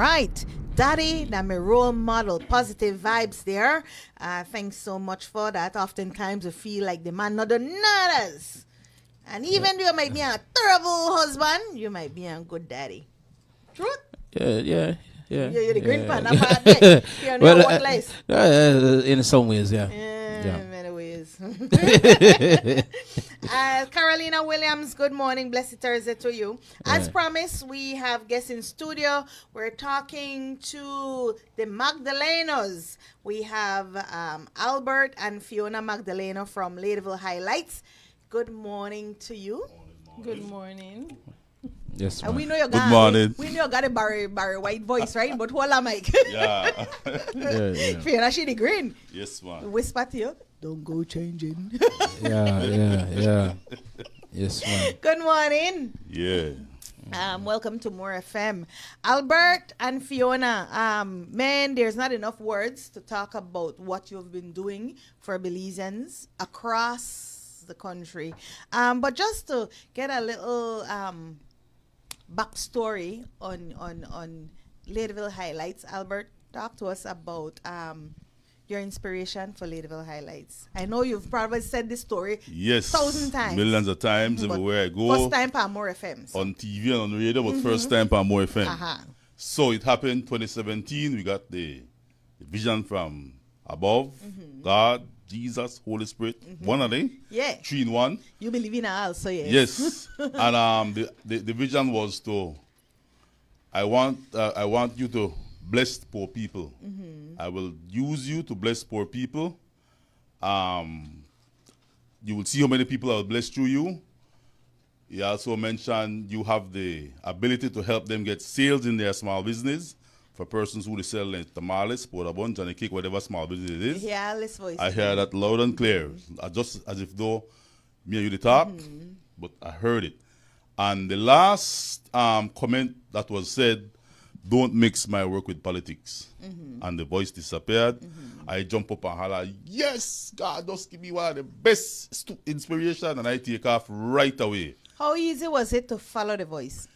right. Daddy, that my role model, positive vibes there. Thanks so much for that. Oftentimes we feel like the man not the nutters. And even though you might be a terrible husband, you might be a good daddy. Truth? Yeah. You're the green pan, not bad. You're Well, what place? in some ways, yeah. In many ways. Carolina Williams, good morning. Blessed Thursday to you. As promised, we have guests in studio. We're talking to the Magdalenos. We have Albert and Fiona Magdaleno from Ladyville Highlights. Good morning to you. Good morning. Yes, And we know you Good morning. We know you got a Barry White voice, right? But hold on, Mike. Yeah. Fiona, she the green. Yes, man. Whisper to you. Don't go changing. Yeah. Yes, man. Good morning. Yeah. Welcome to More FM. Albert and Fiona, man, there's not enough words to talk about what you've been doing for Belizeans across the country. But just to get a little backstory on Ladyville Highlights, Albert, talk to us about your inspiration for Ladyville Highlights. I know you've probably said this story 1,000 times. Millions of times everywhere I go. First time for More FMs. On TV and on radio, but first time for More FM. Uh-huh. So it happened 2017. We got the vision from above. God, Jesus, Holy Spirit. One of them. Yeah. 3 in 1. You believe in us, so yes. Yes. And the vision was to, I want you to bless poor people. I will use you to bless poor people. You will see how many people I will bless through you. He also mentioned you have the ability to help them get sales in their small business for persons who they sell tamales, porta buns, and a cake, whatever small business it is. Yeah, this voice. I hear that loud and clear. Just as if though me and you the talk, but I heard it. And the last comment that was said, don't mix my work with politics. And the voice disappeared. I jump up and holler, yes, God, just give me one of the best inspiration, and I take off right away. How easy was it to follow the voice?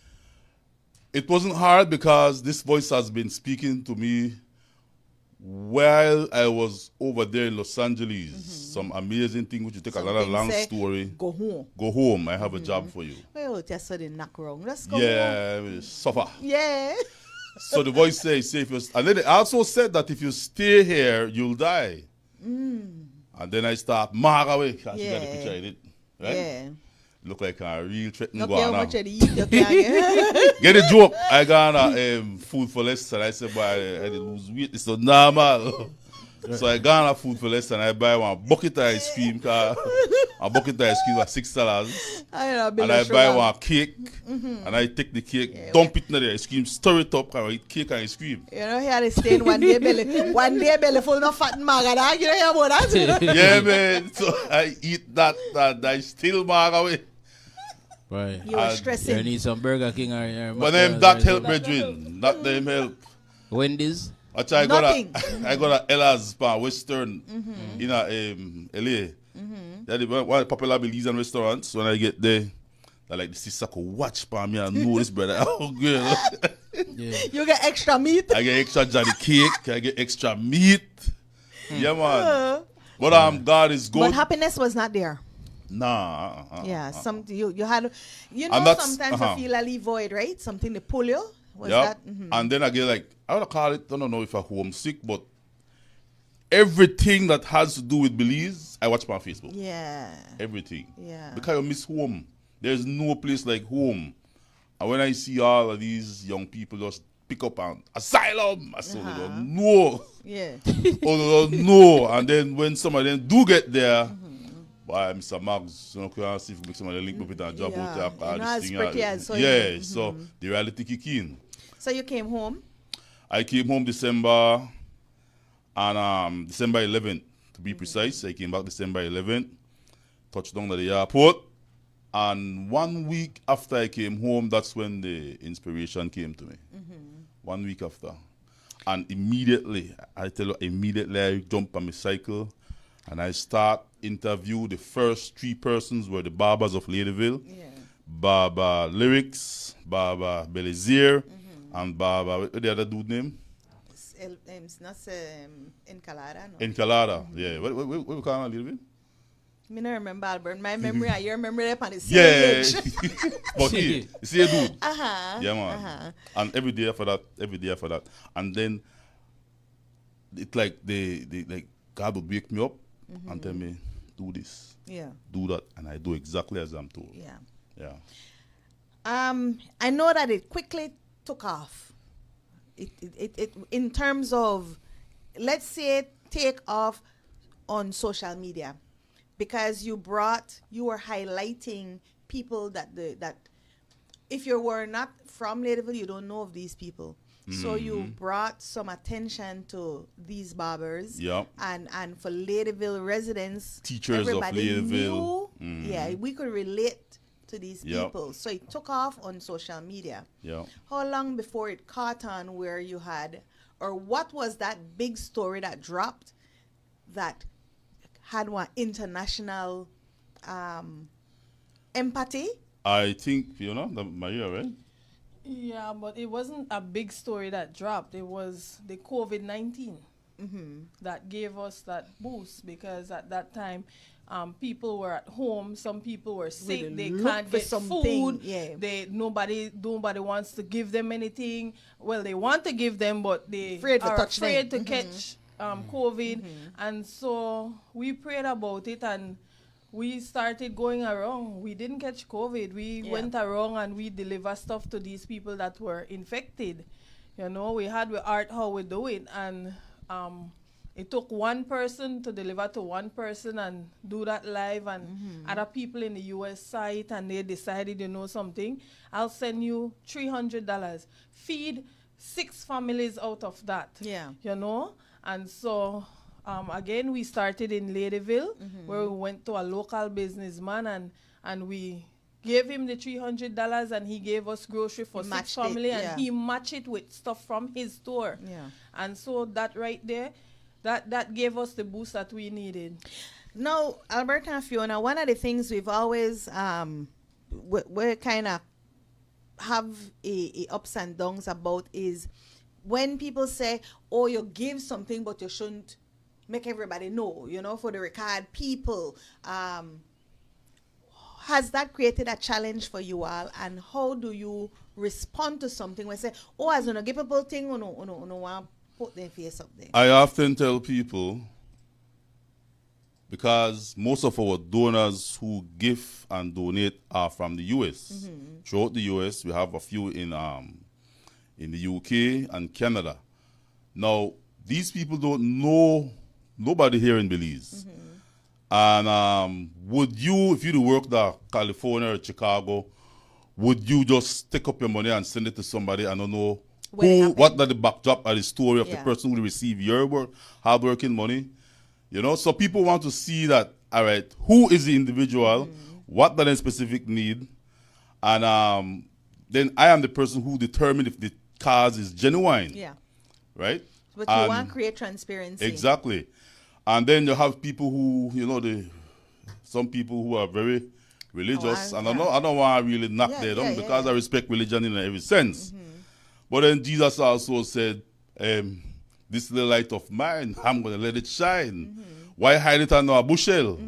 It wasn't hard because this voice has been speaking to me while I was over there in Los Angeles. Some amazing thing which you take a lot of long story. Go home. Go home. I have a job for you. Well, just so they knock wrong. Let's go home. Yeah, suffer. Yeah. So the voice says, and then they also said that if you stay here, you'll die. And then I start mark away. She got the picture in it. Right? Yeah. Look like a real threatening Not how guana. much you eat, you can't Get a joke. I got food for less, and I said, boy, I lose weight. It's not normal. So I got a food for less, and I buy one bucket of ice cream. A bucket of ice cream for $6. And I buy one cake, and I take the cake, dump it in the ice cream, stir it up, and I eat cake and ice cream. You know, here they stay one day belly full of fat magada. You know hear about that? Yeah, man. So I eat that, and I still mark away. Right. You were stressing. You need some Burger King or But them that help, brethren. That them help. Wendy's. Actually, I got a Ella's Western in LA. They're the one popular Belizean restaurants. When I get there, I like the sister could watch for me and know this brother. Oh, good. Yeah. You get extra meat. I get extra Johnny cake. I get extra meat. Yeah, man. But God is good. But happiness was not there. Nah. Yeah, you had, sometimes you feel a little void, right? Something to pull you. Was that? And then I get like, I would call it, I don't know if I'm homesick, but everything that has to do with Belize, I watch my Facebook. Yeah. Everything. Yeah. Because I miss home. There's no place like home. And when I see all of these young people just pick up an asylum, I say, no. Yeah. No. And then when some of them do get there, by Mr. Max, can see if we make some of the link up with a job out there. So the reality kick in. So you came home? I came home December 11th, to be precise. I came back December 11th, touched down at the airport, and 1 week after I came home, that's when the inspiration came to me. 1 week after. And immediately, I jump on my cycle, and I start interview. The first 3 persons were the barbers of Ladyville. Barber Lyrics, Barber Belize, And Baba, what the other dude name? It's not Encolada, no. Encolada. Yeah. What we call him a little bit? Me not remember Albert. My memory, I remember that on the same Yeah. age. But you see a dude. Yeah, man. And every day after that. And then it's like they like God would wake me up and tell me, do this, Yeah. do that, and I do exactly as I'm told. Yeah. Yeah. I know that it quickly took off. It in terms of, let's say, take off on social media, because you were highlighting people that if you were not from Ladyville, you don't know of these people. So you brought some attention to these barbers. Yep. And for Ladyville residents, Teachers of everybody Ladyville. knew, yeah, we could relate to these Yep. people. So it took off on social media. Yeah. How long before it caught on where you had, or what was that big story that dropped that had one international empathy? I think, Maria, right? Yeah, but it wasn't a big story that dropped. It was the COVID-19 that gave us that boost, because at that time, people were at home. Some people were sick. They can't get food. Yeah. Nobody wants to give them anything. Well, they want to give them, but they Afraid to are touch them. afraid to catch COVID. And so we prayed about it, and we started going around. We didn't catch COVID. We went around and we deliver stuff to these people that were infected. We had with art how we do it, and it took one person to deliver to one person and do that live, and other people in the US site, and they decided, something, I'll send you $300. Feed 6 families out of that. Yeah. And so again, we started in Ladyville, where we went to a local businessman, and we gave him the $300, and he gave us grocery for 6 family, and he matched it with stuff from his store. Yeah. And so that right there, that gave us the boost that we needed. Now, Alberta and Fiona, one of the things we've always we kind of have a ups and downs about is when people say, oh, you give something but you shouldn't make everybody know, for the record people. Has that created a challenge for you all, and how do you respond to something when say, oh, as you give people thing, you want to put their face up there? I often tell people, because most of our donors who give and donate are from the US. Throughout the US, we have a few in the UK and Canada. Now, these people don't know nobody here in Belize. And would you, if you do work at California or Chicago, would you just take up your money and send it to somebody and don't know what the backdrop or the story of the person who receive your work, hard-working money? So people want to see that, all right, who is the individual, what the specific need, and then I am the person who determine if the cause is genuine. Yeah. Right? But you want to create transparency. Exactly. And then you have people who, some people who are very religious, and I don't want to really knock them down because I respect religion in every sense. But then Jesus also said, this is the light of mine, I'm going to let it shine. Why hide it under a bushel?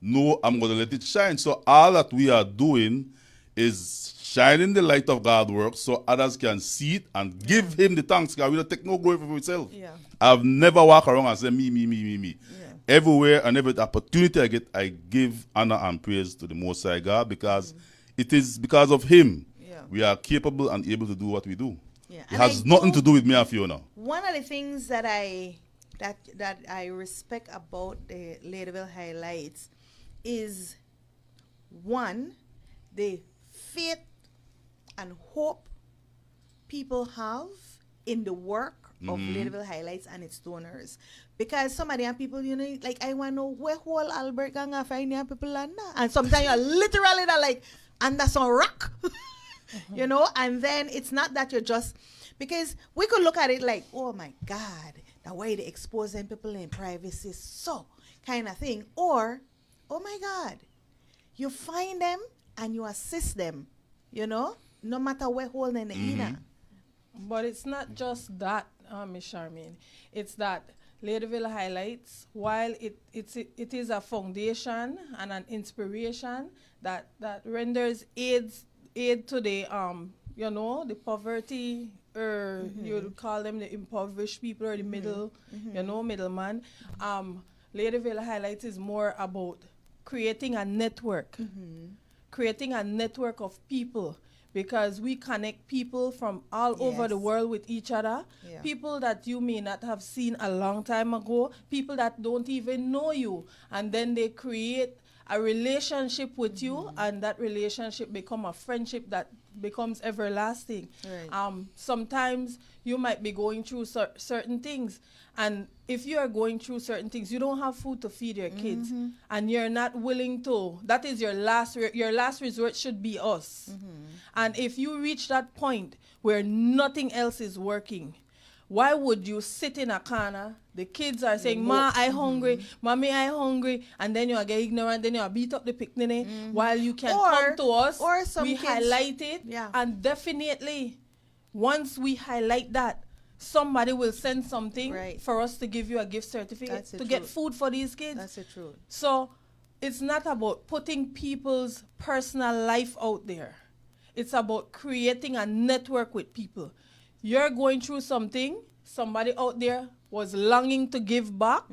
No, I'm going to let it shine. So all that we are doing is shining the light of God's work so others can see it and give him the thanks. God, we don't take no glory for himself. Yeah. I've never walked around and said me. Yeah. Everywhere and every opportunity I get, I give honor and praise to the Most High God, because it is because of him we are capable and able to do what we do. Yeah. It has nothing to do with me and Fiona. One of the things that I respect about the Ladyville highlights is, one, the faith and hope people have in the work of Ladyville highlights and its donors. Because some of the people, like, I want to know where whole Albert gang are finding people and that. And sometimes you're literally like under some rock. And then it's not that you're just, because we could look at it like, oh my God, the way they expose them people in privacy, so kind of thing. Or, oh my God, you find them and you assist them, no matter where hole in the inner. But it's not just that, Ms. Charmaine. It's that Ladyville Highlights, while it is a foundation and an inspiration that renders aid to the the poverty, or you would call them the impoverished people, or the middleman. Ladyville Highlights is more about creating a network, of people, because we connect people from all over the world with each other. Yeah. People that you may not have seen a long time ago, people that don't even know you, and then they create a relationship with you, and that relationship become a friendship that becomes everlasting. Right. Sometimes you might be going through certain things, and if you are going through certain things, you don't have food to feed your kids, and you're not willing to. That is your last resort should be us. And if you reach that point where nothing else is working, why would you sit in a corner? The kids are saying, "Ma, I hungry. Mommy, I hungry," and then you get ignorant. Then you beat up the picnic while you can come to us. Or some we kids, highlight it, and definitely, once we highlight that, somebody will send something for us to give you a gift certificate to get food for these kids. That's the truth. So it's not about putting people's personal life out there. It's about creating a network with people. You're going through something, somebody out there was longing to give back.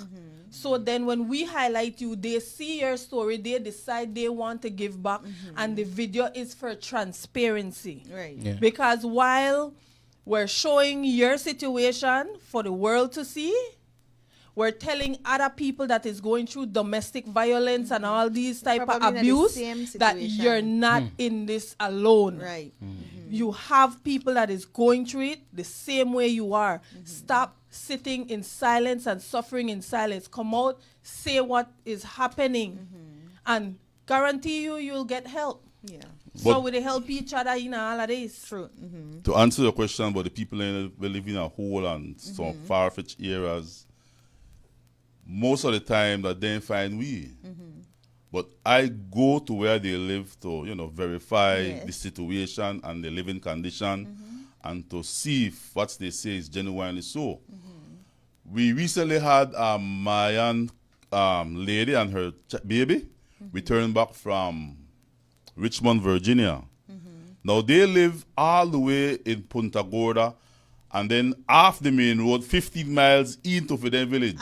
So then when we highlight you, they see your story, they decide they want to give back, and the video is for transparency. Right. Yeah. Because while we're showing your situation for the world to see, we're telling other people that is going through domestic violence and all these type Probably of not the abuse same that situation. you're not in this alone. Right. You have people that is going through it the same way you are. Stop sitting in silence and suffering in silence. Come out, say what is happening, and guarantee you'll get help. Yeah. So we help each other in all of this. True. To answer your question about the people we live in a hole and some far-fetched areas, most of the time that they find we. But I go to where they live to, verify the situation and the living condition, and to see if what they say is genuinely so. We recently had a Mayan lady and her baby returned back from Richmond, Virginia. Now they live all the way in Punta Gorda, and then off the main road, 15 miles into Fidel Village.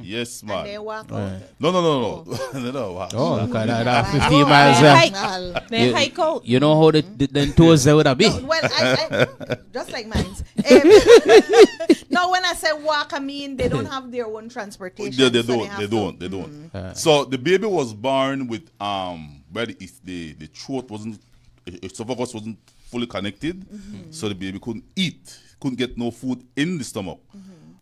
Yes, man. And they walk out. No. No, wow. Oh, okay, that 15 miles. They hike out. You know how the toes there would have been? No, well, I just like mine. No, when I say walk, I mean they don't have their own transportation. They don't. So the baby was born with where the throat wasn't, esophagus wasn't fully connected, so the baby couldn't eat, couldn't get no food in the stomach.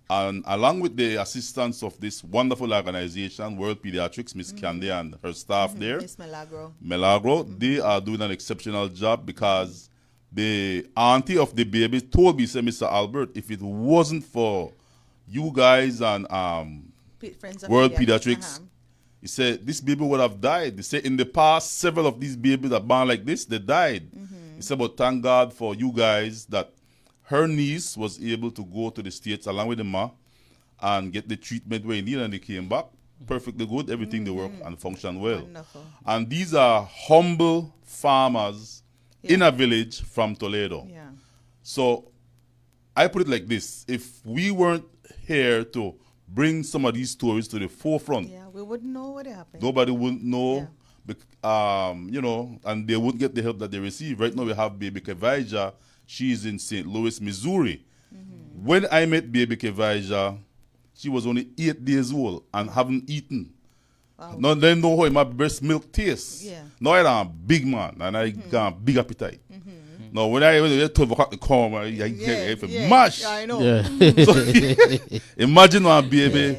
And along with the assistance of this wonderful organization, World Pediatrics, Miss Candy and her staff there, Miss Milagro, they are doing an exceptional job, because the auntie of the baby told me, said, Mr. Albert, if it wasn't for you guys and Friends of World Pediatrics, he said this baby would have died. They said in the past, several of these babies that born like this, they died. He said, but thank God for you guys that her niece was able to go to the States along with the ma and get the treatment where he needed, and they came back perfectly good. Everything they work and function well. Wonderful. And these are humble farmers in a village from Toledo. Yeah. So I put it like this: if we weren't here to bring some of these stories to the forefront, We wouldn't know what happened. nobody wouldn't know, and they wouldn't get the help that they receive. Right now we have baby Kevija. She's in St. Louis, Missouri. When I met baby Kevija, she was only 8 days old and haven't eaten. Wow. Now they know how my breast milk tastes. Yeah. Now I'm a big man and I got a big appetite. Now when I went to 12 o'clock to come, I mash. I know. Yeah. So, imagine one baby,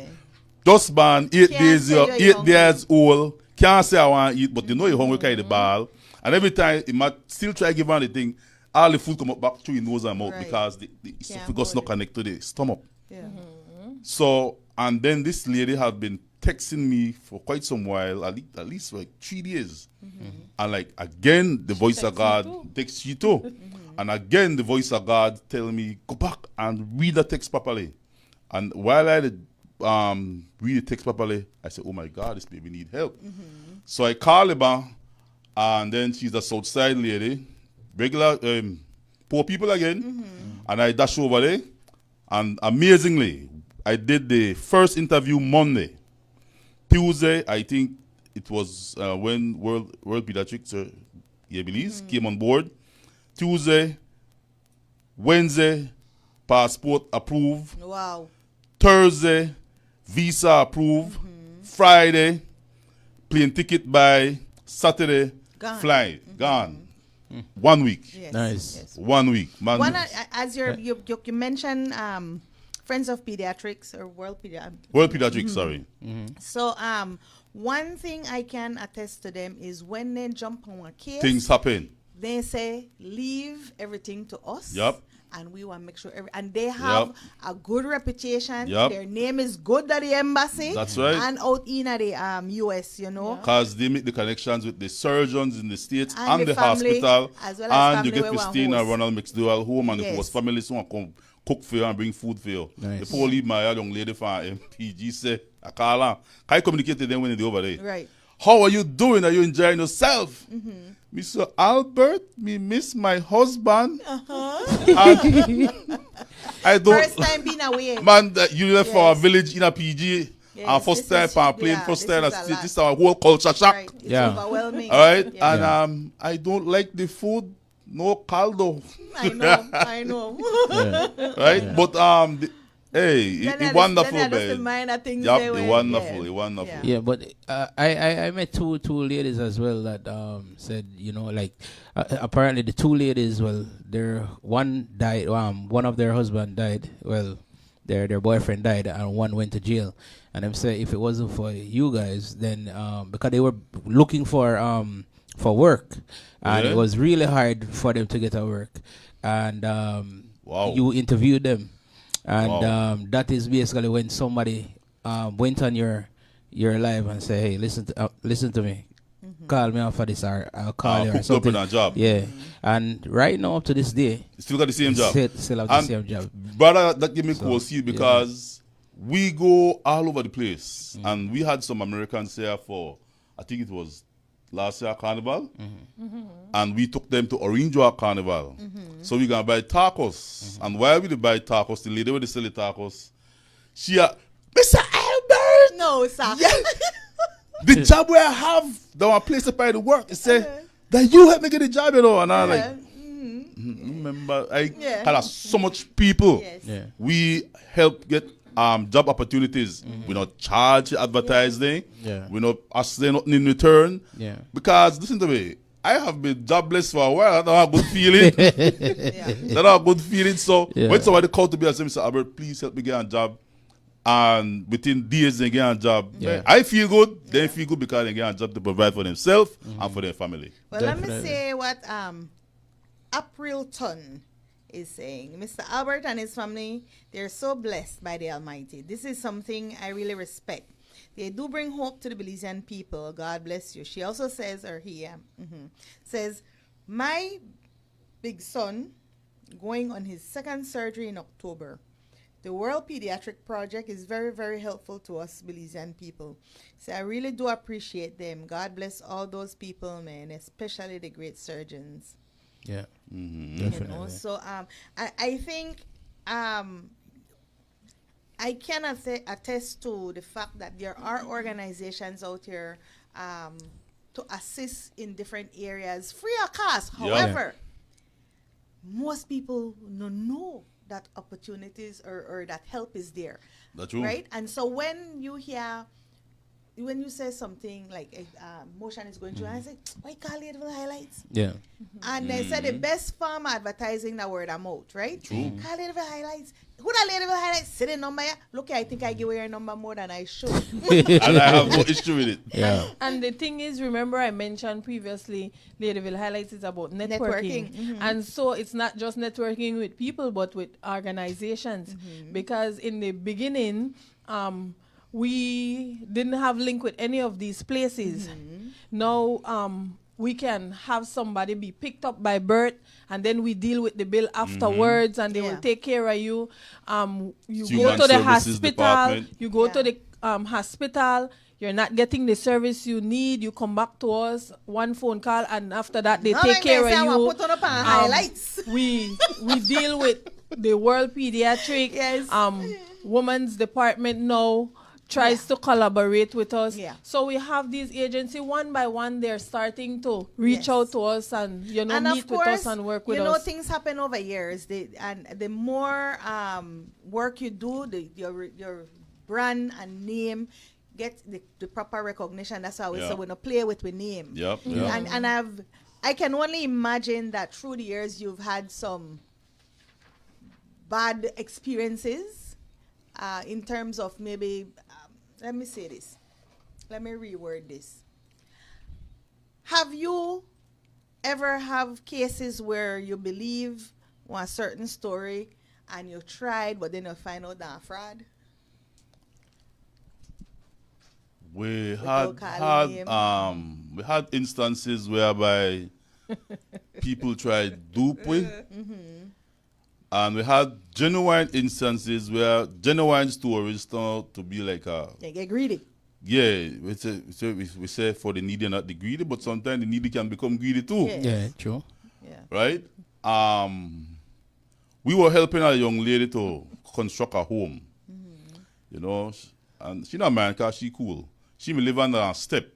just born 8 days old, can't say I want to eat, but you know you're hungry, carry the ball. And every time, he might still try to give her the thing, all the food come up back through your nose and mouth, because the esophagus not connect to the stomach. Yeah. So, and then this lady had been texting me for quite some while, at least like 3 days. And like, again, the voice of God texts you too. And again, the voice of God telling me, go back and read the text properly. And while I did, read the text properly, I said, oh my God, this baby need help. So I called her, and then she's a Southside lady, regular poor people again. And I dash over there. And amazingly, I did the first interview Monday. Tuesday, I think it was when World Pediatrics, Belize, came on board. Tuesday, Wednesday, passport approved. Wow. Thursday, visa approved. Friday, plane ticket by Saturday, Gone. flight, gone. 1 week. Yes. Nice. Yes. 1 week. Man, As you mentioned, Friends of Pediatrics or World Pediatrics. World Pediatrics, sorry. So one thing I can attest to them is when they jump on a case, Things happen. they say leave everything to us. Yep. And we want to make sure and they have Yep. a good reputation. Yep. Their name is good at the embassy. That's right. And out in the US, you know. Because they make the connections with the surgeons in the States And and the the family, hospital. as well as And family you get where to one stay in a host. Ronald McDowell home, and Yes. the host family someone come cook for you and bring food for you. Nice. The poor leave my young lady from MPG say, I call her. Can you communicate to them when they're over there? Right. How are you doing? Are you enjoying yourself? Mr. Albert, me miss my husband. I don't. First time being away. Man, that you left for a Yes. village in a PG. Yes, And first this time is- on plane, yeah, first this time is I a see lot. this is our whole culture shock. Right. It's Yeah. overwhelming. All right, Yeah. and I don't like the food, no caldo, I know. right? But it wonderful, Then just the man. minor things Yup, they it were- wonderful, yeah. it wonderful. Yeah. Yeah, but I met two ladies as well that said, you know, like apparently the two ladies, well, their one died, one of their husband died, well, their boyfriend died, and one went to jail. And them say if it wasn't for you guys, then because they were looking for work, and Yeah. it was really hard for them to get a work, and Wow. you interviewed them, and Wow. that is basically when somebody went on your live and say, hey, listen to me, call me after this, or I'll call you or Hooked up in something. a job. Yeah, and right now up to this day, Still got the same job. still have the And same job. Brother, that give me So, cool see because we go all over the place, and we had some Americans here for, I think it was last year Carnival, and we took them to Orange Walk Carnival. So we gonna buy tacos, and while we buy tacos, the lady with the silly tacos, she Mr. Albert, No, sir. the job where I have, the one place to buy the work, it said that you help me get the job, you know, and I'm like, remember, I Yeah. had so much people. Yes. Yeah. We help get job opportunities. We not charge advertising. Yeah. We not ask them nothing in return. Yeah. Because listen to me, I have been jobless for a while. I don't have a good feeling. Yeah. I don't have a good feeling. So Yeah. when somebody called to me and said, Mr. Albert, please help me get a job. And within days they get a job. Yeah. I feel good. They feel good because they get a job to provide for themselves and for their family. Well, let me Definitely. say what Aprilton is saying. Mr. Albert and his family, they're so blessed by the Almighty. This is something I really respect. They do bring hope to the Belizean people. God bless you. She also says, or he says, my big son going on his second surgery in October. The World Pediatric Project is very, very helpful to us Belizean people. So I really do appreciate them. God bless all those people, man, especially the great surgeons. Yeah. You Definitely. know, so I think I cannot attest to the fact that there are organizations out here to assist in different areas free of cost. Yeah. However, most people don't know that opportunities or that help is there, That's true. right? And so when you say something like motion is going through, I say, why call it the highlights? Yeah. And they said the best form of advertising the word of mouth, right? True. Call Ladyville highlights. Who that Ladyville highlights? Sitting number here. Look, I think I give away your number more than I should. And I have no issue with it. Yeah. And the thing is, remember I mentioned previously, Ladyville Highlights is about networking. Networking, And so it's not just networking with people, but with organizations. Because in the beginning, we didn't have link with any of these places. Now, we can have somebody be picked up by birth, and then we deal with the bill afterwards, and they will take care of you. You go Human to the Services hospital. Department. You go to the hospital. You're not getting the service you need. You come back to us, one phone call, and after that they take care of you. Put on up highlights. We deal with the World Pediatric. Yes. Women's department now tries to collaborate with us. Yeah. So we have these agencies, one by one, they're starting to reach out to us and, meet with us and work with us. Things happen over years. And the more work you do, your brand and name get the proper recognition. That's how we say we don't play with the name. Yep. And I can only imagine that through the years you've had some bad experiences in terms of maybe, let me say this. Let me reword this. Have you ever have cases where you believe one certain story and you tried, but then you find out that fraud? We had instances whereby people tried dupe with, and we had genuine instances where genuine stories turned out to be like they get greedy. Yeah, we say for the needy, not the greedy, but sometimes the needy can become greedy too. Yeah, true. Yeah. Right? We were helping a young lady to construct a home. And she not married because she cool. She may live under a step.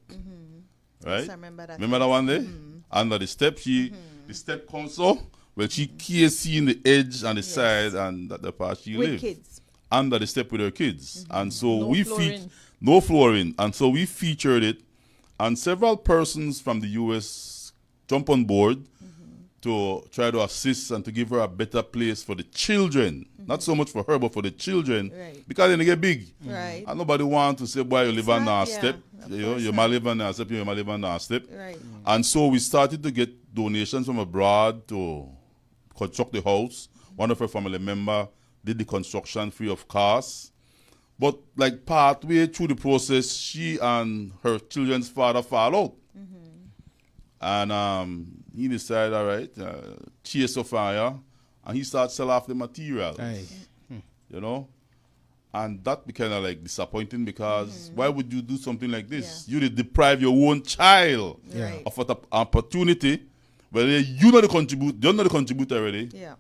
Right? Yes, I remember that. Remember that one day? Under the step, the step console, well, she can't see in the edge and the side and that the part she with live. Kids. Under the step with her kids. And so No no flooring. And so we featured it, and several persons from the US jump on board to try to assist and to give her a better place for the children. Not so much for her, but for the children. Right. Because then they get big. Right. And nobody wants to say, boy, you live on a step. You might live on a step, you might live on a step. Right. And so we started to get donations from abroad to construct the house. One of her family member did the construction free of cost. But like partway through the process, she and her children's father fall out. And he decided, all right, chase a fire, and he started selling off the materials. Aye. And that became like disappointing because why would you do something like this? You did deprive your own child Right. of an opportunity where you're not the contributor already Yeah.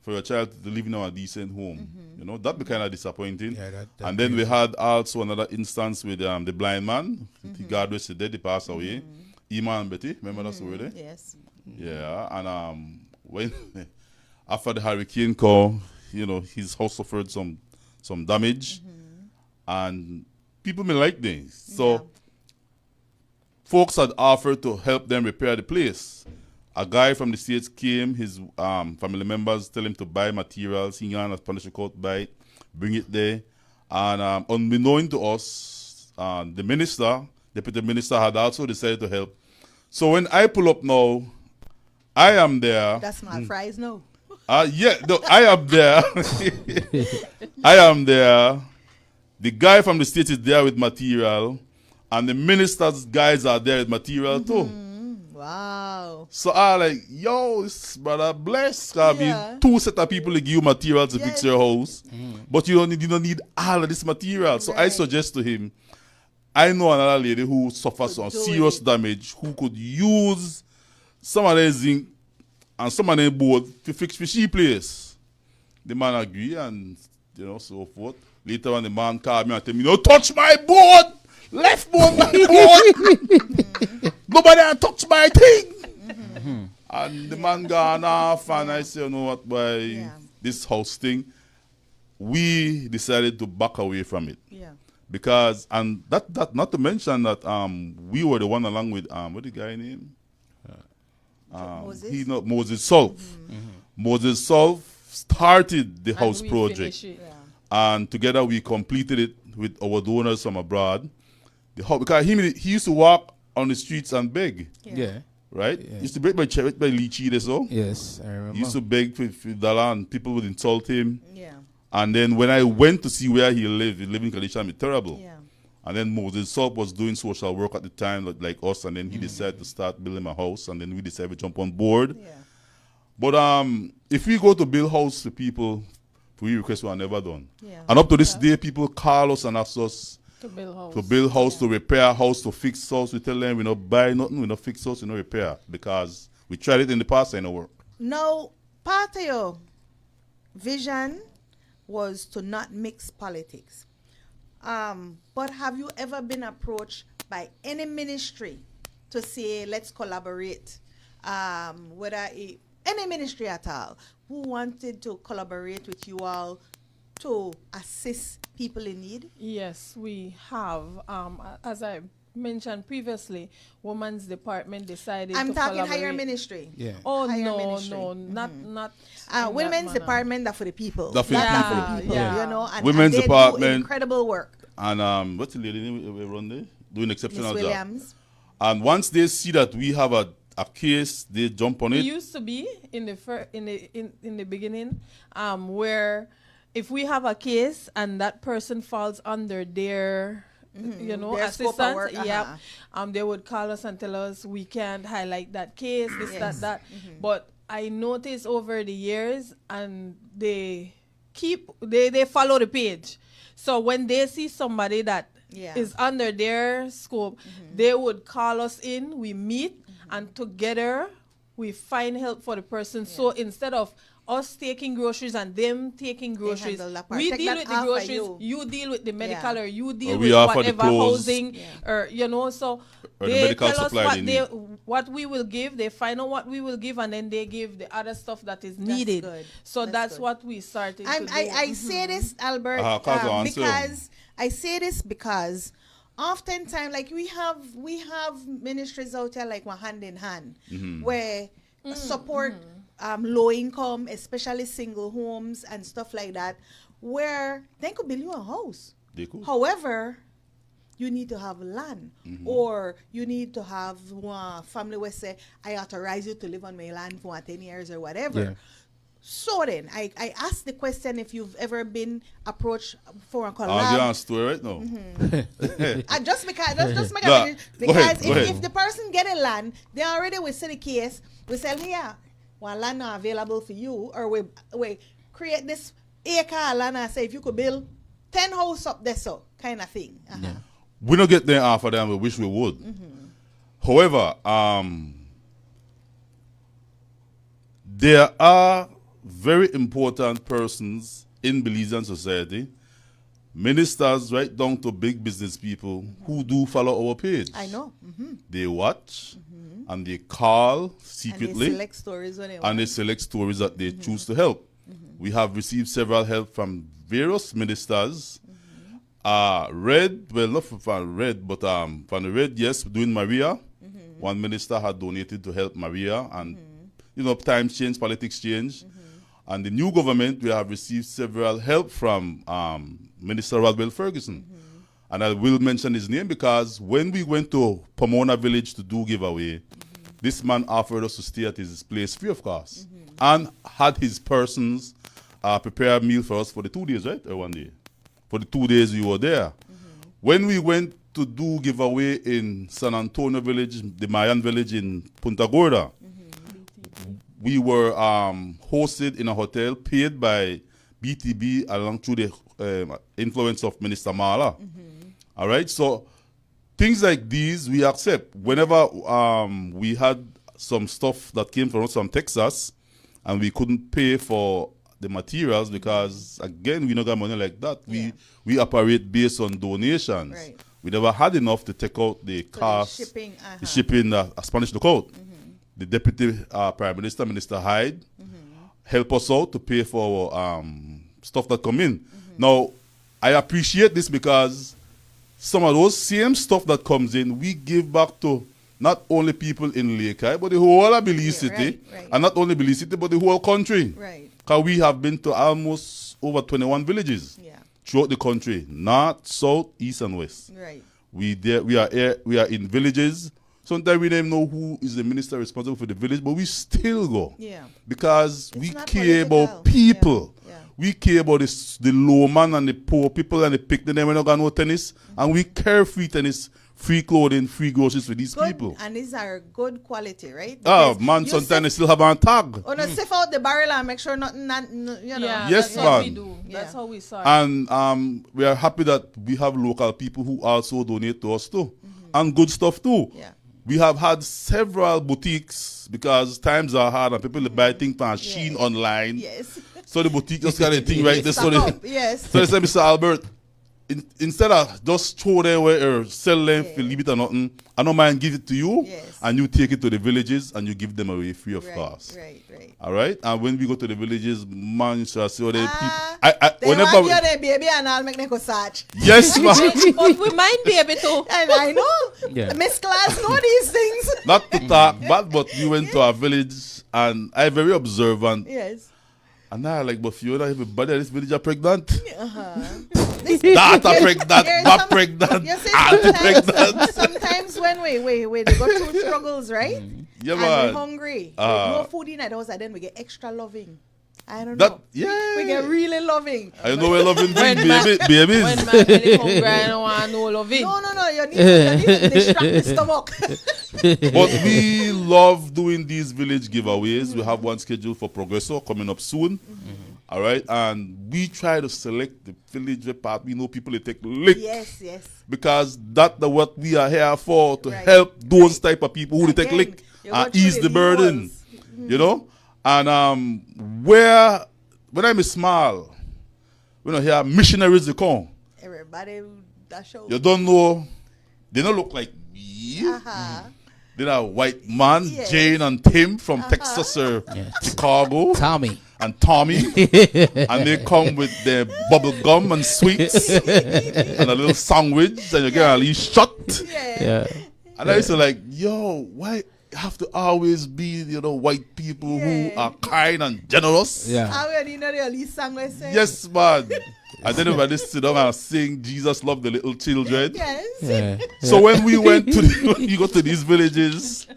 for your child to live in a decent home. That became kind of disappointing. Yeah, that And then we had also another instance with the blind man. God rest his dead, he passed away. Ima and Betty, remember that story there? Yes. Yeah, and when after the hurricane came, his house suffered some damage, and people may like this. So folks had offered to help them repair the place. A guy from the States came, his family members tell him to buy materials. He got a Spanish coat, buy it, bring it there. And unbeknown to us, the deputy minister had also decided to help. So when I pull up now, I am there. That's not fries, no. I am there. I am there. The guy from the States is there with material. And the minister's guys are there with material too. Wow. So I like, yo, this brother blessed. I mean, two set of people to give you material to fix your house. But you don't need all of this material. So I suggest to him, I know another lady who suffers some serious damage who could use some of their zinc and some of their board to fix fishy place. The man agree and so forth. Later on the man called me and tell me, don't touch my board! Left board, my board! Nobody touch my thing! And the man gone off and I say, you know what, by this house thing, we decided to back away from it. Yeah. Because, and that not to mention that we were the one along with, what the guy name? Moses? Moses Solf. Moses Solf started the house we project. finish it. And together we completed it with our donors from abroad. Because he used to walk on the streets and beg. Yeah. Right? Yeah. He used to beg by lychee, so. Yes, I remember. He used to beg for dollar and people would insult him. Yeah. And then when I went to see where he lived in Kalisha, terrible. Yeah. And then Moses Salt was doing social work at the time, like us, and then he decided to start building a house, and then we decided to jump on board. Yeah. But if we go to build house for people, we requests were never done. Yeah. And up to this day, people call us and ask us To build house. to build house, to repair house, to fix house. We tell them we don't buy nothing, we don't fix house, we don't repair, because we tried it in the past and it don't work. Now, part of your vision was to not mix politics. But have you ever been approached by any ministry to say, let's collaborate? Any ministry at all who wanted to collaborate with you all to assist people in need? Yes, we have. As I mentioned previously, Women's Department decided I'm to talking collaborate. higher ministry. Yeah. Oh, Higher no, ministry. no, not in that Women's manner. Department, that for the people. That for the That's people. for the people, Yeah. you know. And Women's they Department. do incredible work. And what's the lady name we run there? Doing Miss exceptional job. Williams. And once they see that we have a case, they jump on It it. used to be in the beginning, where if we have a case and that person falls under their Their scope of assistance, work, yeah, they would call us and tell us we can't highlight that case, this, Yes. that. But I noticed over the years, and they follow the page. So when they see somebody that is under their scope, they would call us in, we meet, and together we find help for the person. So instead of us taking groceries and them taking groceries, handle that part. we Take deal that with the off of groceries, you. you deal with the medical, or you deal Or with we offer the whatever clothes. housing, or so Or the they medical tell us supply what they they need. what we will give, they find out what we will give, and then they give the other stuff that is needed. good. So That's that's good. what we started to do. I say this, Albert, because I say this because oftentimes, like we have ministries out there like one hand in hand, where support low income, especially single homes and stuff like that, where they could build you a house. They could. However, you need to have land, or you need to have one family where say, I authorize you to live on my land for 10 years or whatever. Yeah. So then, I asked the question if you've ever been approached for a I'll collab. give you a story right now. Just because, Nah, because go ahead. if the person get a land, they already will see the case. We say, yeah, one land not available for you, or we create this acre of land and say if you could build 10 houses up there, so kind of thing. Yeah. We don't get there after them, we wish we would. However, there are very important persons in Belizean society, ministers right down to big business people who do follow our page. I know. They watch and they call And secretly they select stories when they and want. they select stories that they choose to help. We have received several help from various ministers. Red, well, not from Red, but from the Red, yes, doing Maria. One minister had donated to help Maria, and times change, politics change. And the new government, we have received several help from Minister Rodwell Ferguson. And I will mention his name because when we went to Pomona Village to do giveaway, this man offered us to stay at his place free of cost, and had his persons prepare a meal for us for the 2 days, right? Or 1 day? For the 2 days we were there. When we went to do giveaway in San Antonio Village, the Mayan Village in Punta Gorda, we were hosted in a hotel paid by BTB along through the influence of Minister Mala. All right, so things like these we accept. Whenever we had some stuff that came from Texas and we couldn't pay for the materials because, again, we don't got money like that. We operate based on donations. Right. We never had enough to take out the cost, the shipping, Spanish lookout. The Deputy Prime Minister, Minister Hyde, help us out to pay for stuff that come in. Now, I appreciate this because some of those same stuff that comes in, we give back to not only people in Lakei, but the whole of Belize City. Right. And not only Belize City, but the whole country. Right. Because we have been to almost over 21 villages throughout the country, north, south, east, and west. Right. We are in villages. Sometimes we don't even know who is the minister responsible for the village, but we still go. Yeah. Because It's we not care political. about people. Yeah. we care about the low man and the poor people and the picnic. Then we not got no tennis, and we care free tennis, free clothing, free groceries for these people. And these are good quality, right? Oh Because man, you sometimes they still have on tag. Oh no, sift out the barrel and make sure nothing, you know. Yeah, Yes, that's what we man. do. Yeah. That's how we start. And we are happy that we have local people who also donate to us too, and good stuff too. Yeah. We have had several boutiques because times are hard and people buy things on Shein online. Yes. So the boutique just got a thing right there. So Stock up, they, yes. so they said, Mr. Albert, instead of just throw them away or sell them, leave it or nothing, I don't mind give it to you, Yes. and you take it to the villages and you give them away free of Right, cost. right. All right? And when we go to the villages, man, you shall see all the Ah, people. They Whenever want we, you their baby and I'll make them go search. yes, man. But we mind baby too. And I know. Yeah. Miss Class know these things. Not to talk bad, but we went to our village and I'm very observant. Yes. And I like, but Fiona, everybody at this village are pregnant. This- Daughter pregnant, There's mom some- pregnant, You see, auntie pregnant. sometimes when we they go through struggles, right? Yeah, And man. we're hungry. Ah. No food in the house, and then we get extra loving. I don't That, know. yeah. We get really loving. I know we're loving big When man- babies. When man really hungry, I don't want no loving. No. You need to distract the stomach. But we love doing these village giveaways. We have one scheduled for Progresso coming up soon. All right. And we try to select the village part. We know people that take lick. Yes. Because that's what we are here for, to Right. help those type of people who they take Again, lick you go and through ease the the burden. walls. You know? And when I'm small, when I hear missionaries they come, Everybody that show. you don't know, they don't look like me. Uh-huh. They're a white man, Yes. Jane and Tim from Texas or Yes. Chicago, Tommy. and Tommy. And they come with their bubble gum and sweets and a little sandwich, and you get a little shot. Yeah. And I used to like, yo, why have to always be, white people who Yeah. are kind and generous? Yeah. How will you know the least song we say? Yes, man. And then when they sit down and sing Jesus Love the Little Children. Yes. Yeah. So when we went to when you go to these villages,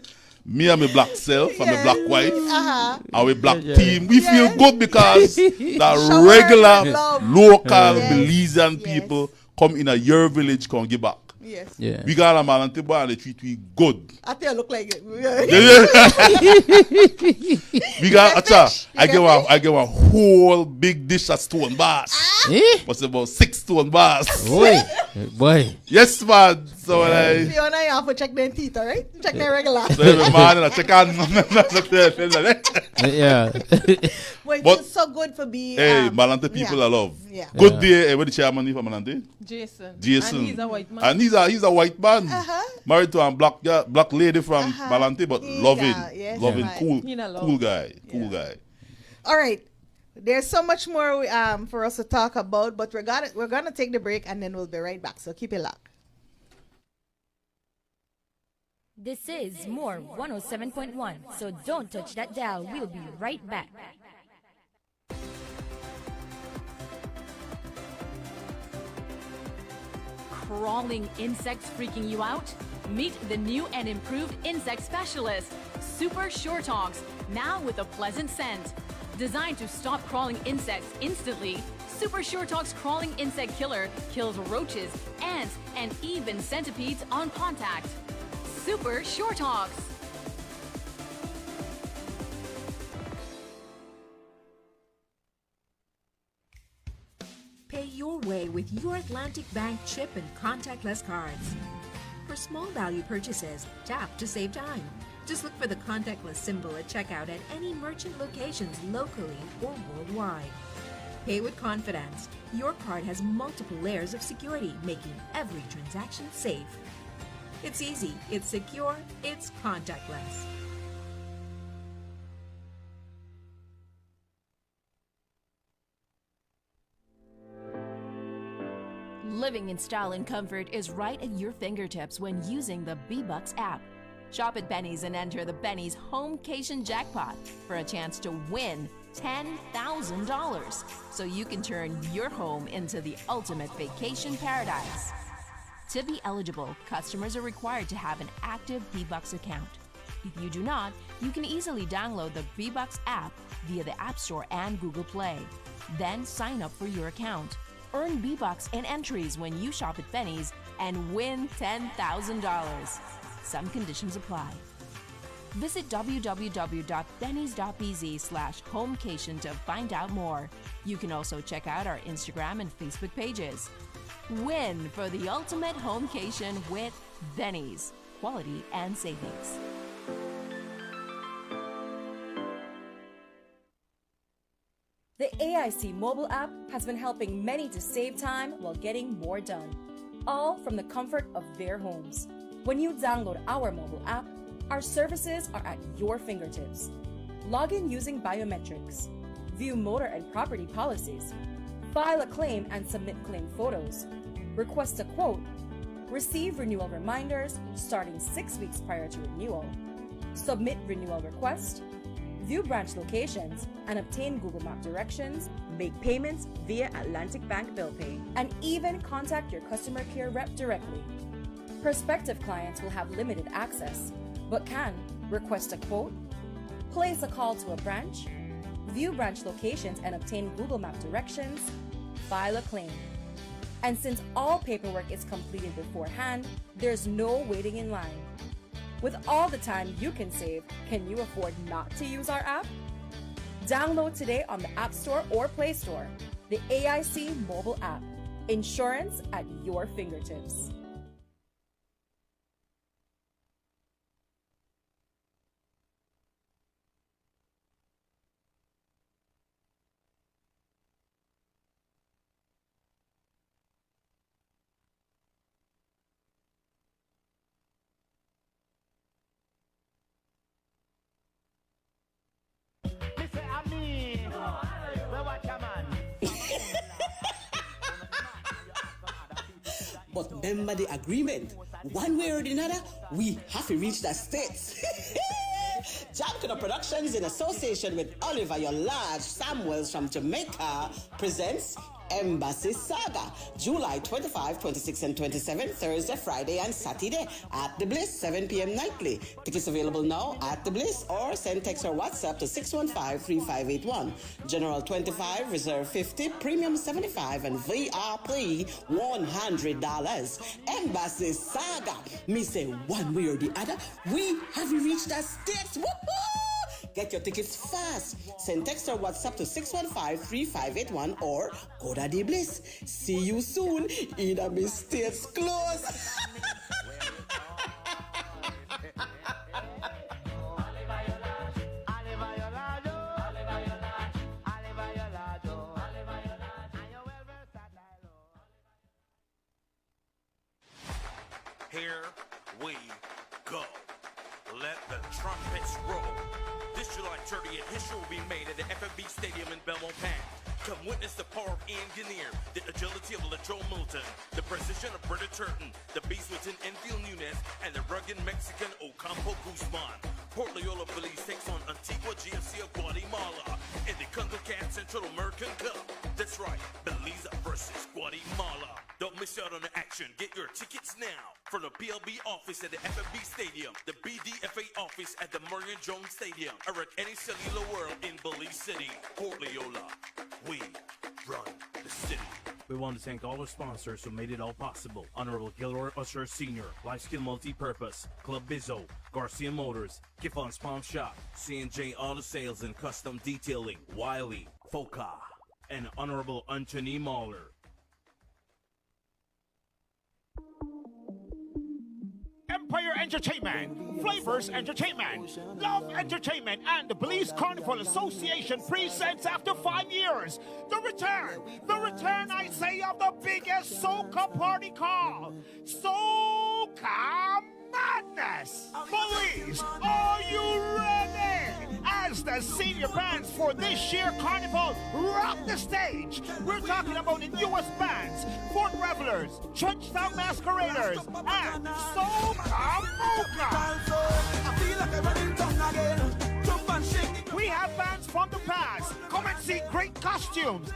me and my black self and my black wife, Uh-huh. our black Yeah. team, we feel Yes. good because the Shower regular love. local Yes. Belizean Yes. people come in your village, come give back. Yes. Yeah. We got a man and they treat we good. I think I look like it. We got get acha. fish? You get I get one whole big dish of stone bars. Eh? What's about 6 stone bars? Boy. Yes, man. So when I Fiona, you have to check their teeth, all right? Check their regular. so every morning I check on. Yeah. But But- it's so good for be. Hey, Malante people yeah. I love. Yeah. Good Yeah. day. Where the chairman is from Malante? Jason. Jason. And he's a white man. And he's a white man. Uh-huh. Married to a black lady from Uh-huh. Malante, but Yeah, loving. yes, Loving, right. cool. He not love. Cool guy. Cool Yeah. guy. All right. There's so much more for us to talk about, but we're gonna take the break and then we'll be right back. So keep it locked. This is More 107.1, so don't touch that dial. We'll be right back. Crawling insects freaking you out? Meet the new and improved insect specialist, Super Short Talks, now with a pleasant scent. Designed to stop crawling insects instantly, Super Short Talks Crawling Insect Killer kills roaches, ants, and even centipedes on contact. Super Short Talks. Pay your way with your Atlantic Bank chip and contactless cards. For small value purchases, tap to save time. Just look for the contactless symbol at checkout at any merchant locations locally or worldwide. Pay with confidence. Your card has multiple layers of security, making every transaction safe. It's easy, it's secure, it's contactless. Living in style and comfort is right at your fingertips when using the B-Bucks app. Shop at Benny's and enter the Benny's Homecation Jackpot for a chance to win $10,000 so you can turn your home into the ultimate vacation paradise. To be eligible, customers are required to have an active B-Bucks account. If you do not, you can easily download the B-Bucks app via the App Store and Google Play. Then sign up for your account. Earn B-Bucks and entries when you shop at Benny's and win $10,000. Some conditions apply. Visit www.bennys.bz/homecation to find out more. You can also check out our Instagram and Facebook pages. Win for the ultimate homecation with Benny's. Quality and savings. The AIC mobile app has been helping many to save time while getting more done, all from the comfort of their homes. When you download our mobile app, our services are at your fingertips. Log in using biometrics, view motor and property policies, file a claim and submit claim photos, request a quote, receive renewal reminders starting 6 weeks prior to renewal, submit renewal request, view branch locations, and obtain Google Map directions, make payments via Atlantic Bank Bill Pay, and even contact your customer care rep directly. Prospective clients will have limited access, but can request a quote, place a call to a branch, view branch locations and obtain Google Map directions, file a claim. And since all paperwork is completed beforehand, there's no waiting in line. With all the time you can save, can you afford not to use our app? Download today on the App Store or Play Store. The AIC mobile app. Insurance at your fingertips. But remember the agreement. One way or another, we have to reach the States. Jamaica Productions, in association with Oliver Your Large Samuels from Jamaica, presents Embassy Saga, July 25, 26, and 27, Thursday, Friday, and Saturday at The Bliss, 7 p.m. nightly. Tickets available now at The Bliss, or send text or WhatsApp to 615-3581. General 25, Reserve 50, Premium 75, and VIP $100. Embassy Saga. Me say one way or the other, we have reached the States. Woohoo! Get your tickets fast. Send text or WhatsApp to 615-3581 or go to The Bliss. See you soon in the States close. Here we go. Let the trumpets roll. This July 30th, history will be made at the FFB Stadium in Belmont Park. Come witness the power of Engineer, the agility of Latrell Moulton, the precision of Brenda Turton, the beast within Enfield Nunez, and the rugged Mexican Ocampo Guzman. Port Loyola Belize takes on Antigua GFC of Guatemala in the CONCACAF Central American Cup. That's right, Belize versus Guatemala. Don't miss out on the action. Get your tickets now from the PLB office at the FFB Stadium, the BDFA office at the Marion Jones Stadium, or at any cellular world in Belize City. Port Loyola, we run the city. We want to thank all our sponsors who made it all possible. Honorable Gilroy Usher Sr., Lifeskill Multi-Purpose, Club Bizzo, Garcia Motors, Kiffon's Palm Shop, C&J Auto Sales and Custom Detailing, Wiley, Foca, and Honorable Anthony Mahler. Empire Entertainment, Flavors Entertainment, Love Entertainment, and the Belize Carnival Association presents after 5 years the return, I say, of the biggest soca party call, Soca Madness. Belize, are you ready? As the senior bands for this year carnival rock the stage, we're talking about the newest bands, Fort Revelers, Trenchtown Masqueraders, and Soca Mocha. We have bands from the past. Come and see great costumes.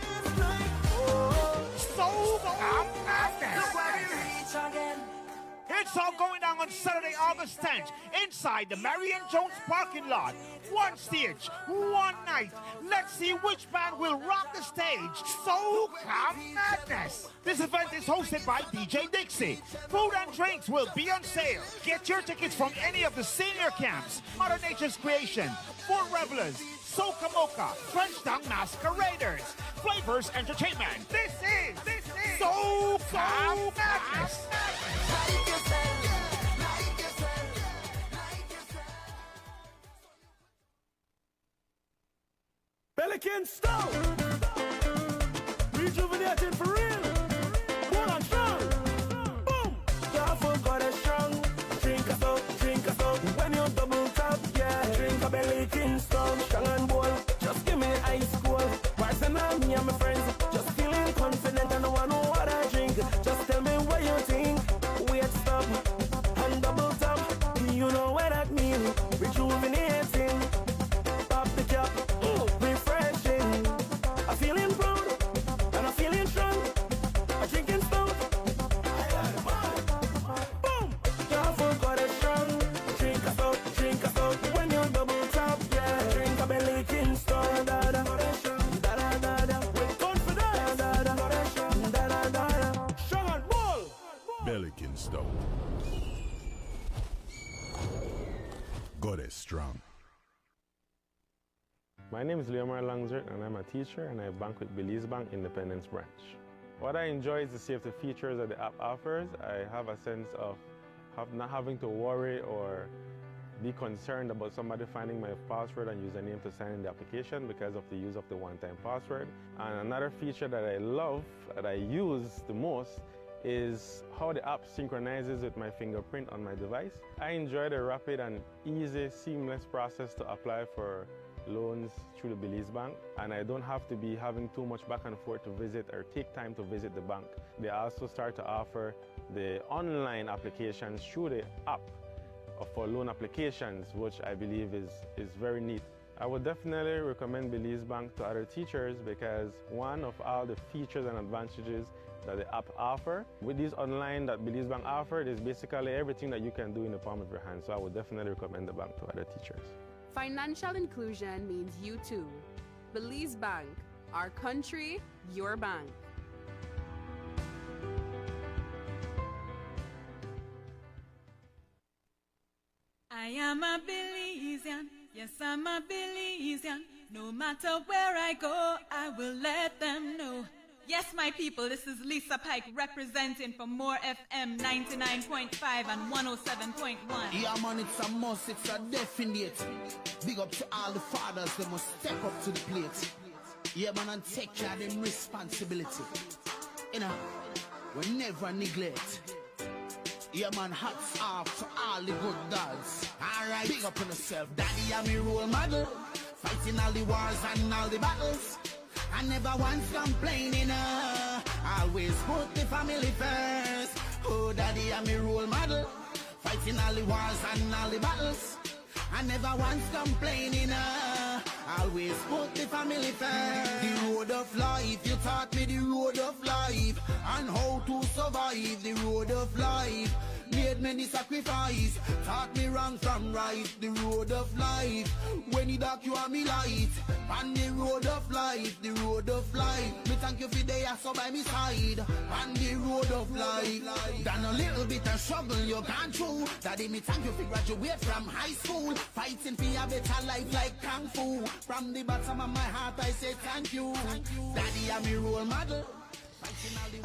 Soca Madness. It's all going down on on Saturday, August 10th, inside the Marion Jones parking lot. One stage, one night. Let's see which band will rock the stage. Soca Madness. This event is hosted by DJ Dixie. Food and drinks will be on sale. Get your tickets from any of the senior camps. Mother Nature's Creation, Fort Revelers, Soca Mocha, Frenchtown Masqueraders, Flavors Entertainment. This is Soca Madness. Pelican Stone, rejuvenating for real. Hold on, strong. Boom. Careful, got it strong. Drink a soap. When you double tap, yeah. Drink a Pelican Stone, strong and bold. Just give me ice cold. Barcelona, me and my friends, just feeling confident. I don't know what I drink. Just tell me what you think. Wait, stop, and double tap. You know what that means? Rejuvenating. Pop the cap. Refreshing. I'm feeling proud and I'm feeling strong. I'm drinking stout. Boom! Careful, got it strong. Drink a stout. When you double tap, yeah. Drink a Pelican Stone. Da da da da. With confidence. Da da da. Strong and bold. Pelican Stone. God is strong. My name is Leomar Langzert and I'm a teacher and I bank with Belize Bank Independence Branch. What I enjoy is the safety features that the app offers. I have a sense of not having to worry or be concerned about somebody finding my password and username to sign in the application because of the use of the one-time password. And another feature that I love, that I use the most, is how the app synchronizes with my fingerprint on my device. I enjoy the rapid and easy, seamless process to apply for loans through the Belize Bank, and I don't have to be having too much back and forth to visit or take time to visit the bank. They also start to offer the online applications through the app for loan applications, which I believe is very neat. I would definitely recommend Belize Bank to other teachers because one of all the features and advantages that the app offer. With these online that Belize Bank offer, there's basically everything that you can do in the palm of your hand. So I would definitely recommend the bank to other teachers. Financial inclusion means you too. Belize Bank, our country, your bank. I am a Belizean, yes I'm a Belizean. No matter where I go, I will let them know. Yes, my people, this is Lisa Pike representing for More FM 99.5 and 107.1. Yeah, man, it's a must, it's a definite. Big up to all the fathers, they must step up to the plate. Yeah, man, and take care of them responsibility. You know, we never neglect. Yeah, man, hats off to all the good dads. Alright, big up on yourself. Daddy, I'm your role model. Fighting all the wars and all the battles. I never once complaining, always put the family first. Oh, daddy, I'm a role model. Fighting all the wars and all the battles. I never once complaining, always put the family first. The road of life, you taught me the road of life. And how to survive the road of life. Made many sacrifice, taught me wrong from right. The road of life, when you dark you are me light. On the road of life, the road of life. Me thank you for the so by me side. On the road of life, done a little bit of struggle you gone through. Daddy, me thank you for graduate from high school. Fighting for a better life like Kung Fu. From the bottom of my heart I say thank you. Daddy, I'm your role model.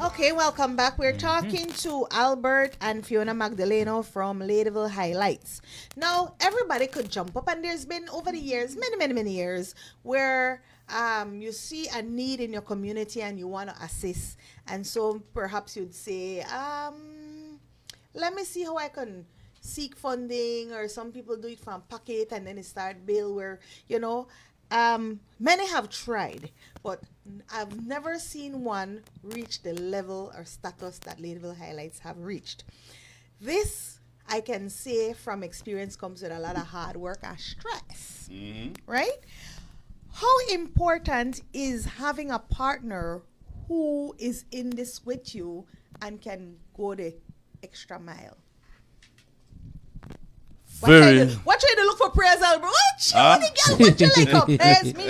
Okay, welcome back. We're talking to Albert and Fiona Magdaleno from Ladyville Highlights. Now, everybody could jump up, and there's been over the years, many years, where you see a need in your community and you want to assist. And so perhaps you'd say, let me see how I can seek funding, or some people do it from pocket and then it start bill where, you know, many have tried, but I've never seen one reach the level or status that Ladyville Highlights have reached. This, I can say from experience, comes with a lot of hard work and stress, right? How important is having a partner who is in this with you and can go the extra mile? Very. What trying to look for praise, bro? What you the girl? What you like? Oh, praise me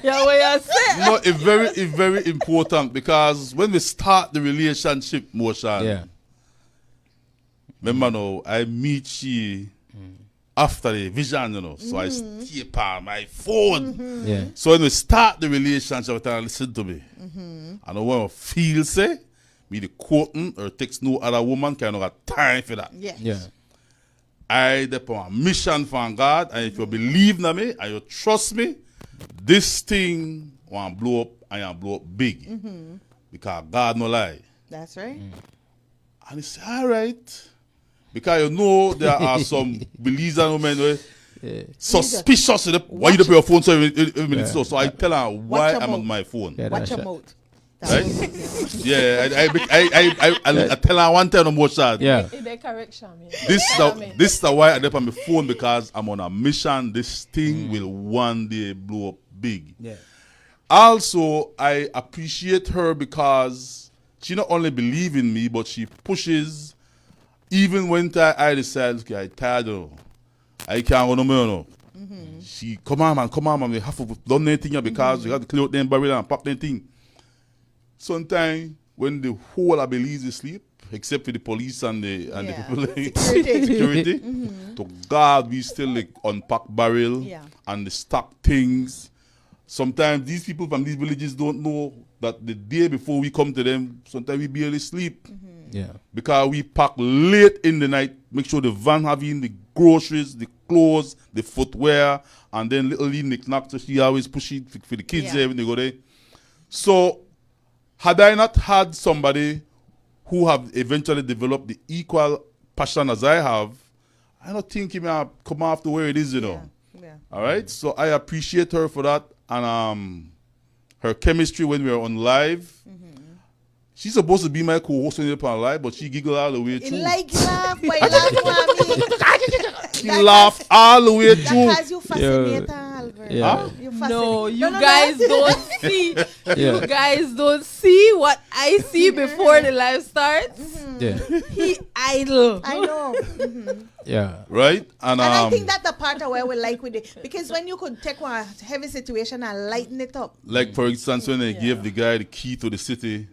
now. No, it's very important because when we start the relationship motion, remember now, I meet she after the vision, you know, so I stay on my phone. Yeah. So when we start the relationship, I tell her, listen to me. I don't want to feel say me the quoting or text no other woman can have time for that. Yes. Yeah. I depend on a mission from God, and if you believe in me and you trust me, this thing want blow up and you blow up big. Because God no lie. That's right. And he said, all right. Because you know there are some Belize women suspicious. Why you don't put your phone so every minute? So I tell her why I'm on my phone. Watch your mouth. Right? Yeah, I tell her one time no more shot. Yeah. They correction me. This is why I dep on my phone, because I'm on a mission. This thing will one day blow up big. Yeah. Also, I appreciate her because she not only believes in me, but she pushes. Even when I decide, okay, I tired of, I can't go no more. No. She come on, man. We have to do anything because we have to clear out them barrel and pop them thing. Sometimes when the whole of Belize is asleep, except for the police and the people security, to God we still like unpack barrel and the stock things. Sometimes these people from these villages don't know that the day before we come to them, sometimes we barely sleep. Yeah. Because we pack late in the night, make sure the van having the groceries, the clothes, the footwear, and then little knick-knack, so she always push it for the kids there when they go there. So had I not had somebody who have eventually developed the equal passion as I have, I don't think he may come after where it is, you know. Yeah. All right? So I appreciate her for that. And her chemistry when we were on live. She's supposed to be my co-host when you're on live, but she giggled all the way through. Laugh, boy, laugh, She laughed all the way through. Because you fascinate her, Albert. Yeah. You No, you no, guys don't see. You guys don't see what I see before the live starts. Yeah. He idle. I know. Yeah. Right? And I think that's the part of where we like with it. Because when you could take one heavy situation and lighten it up. like, for instance, when they gave the guy the key to the city,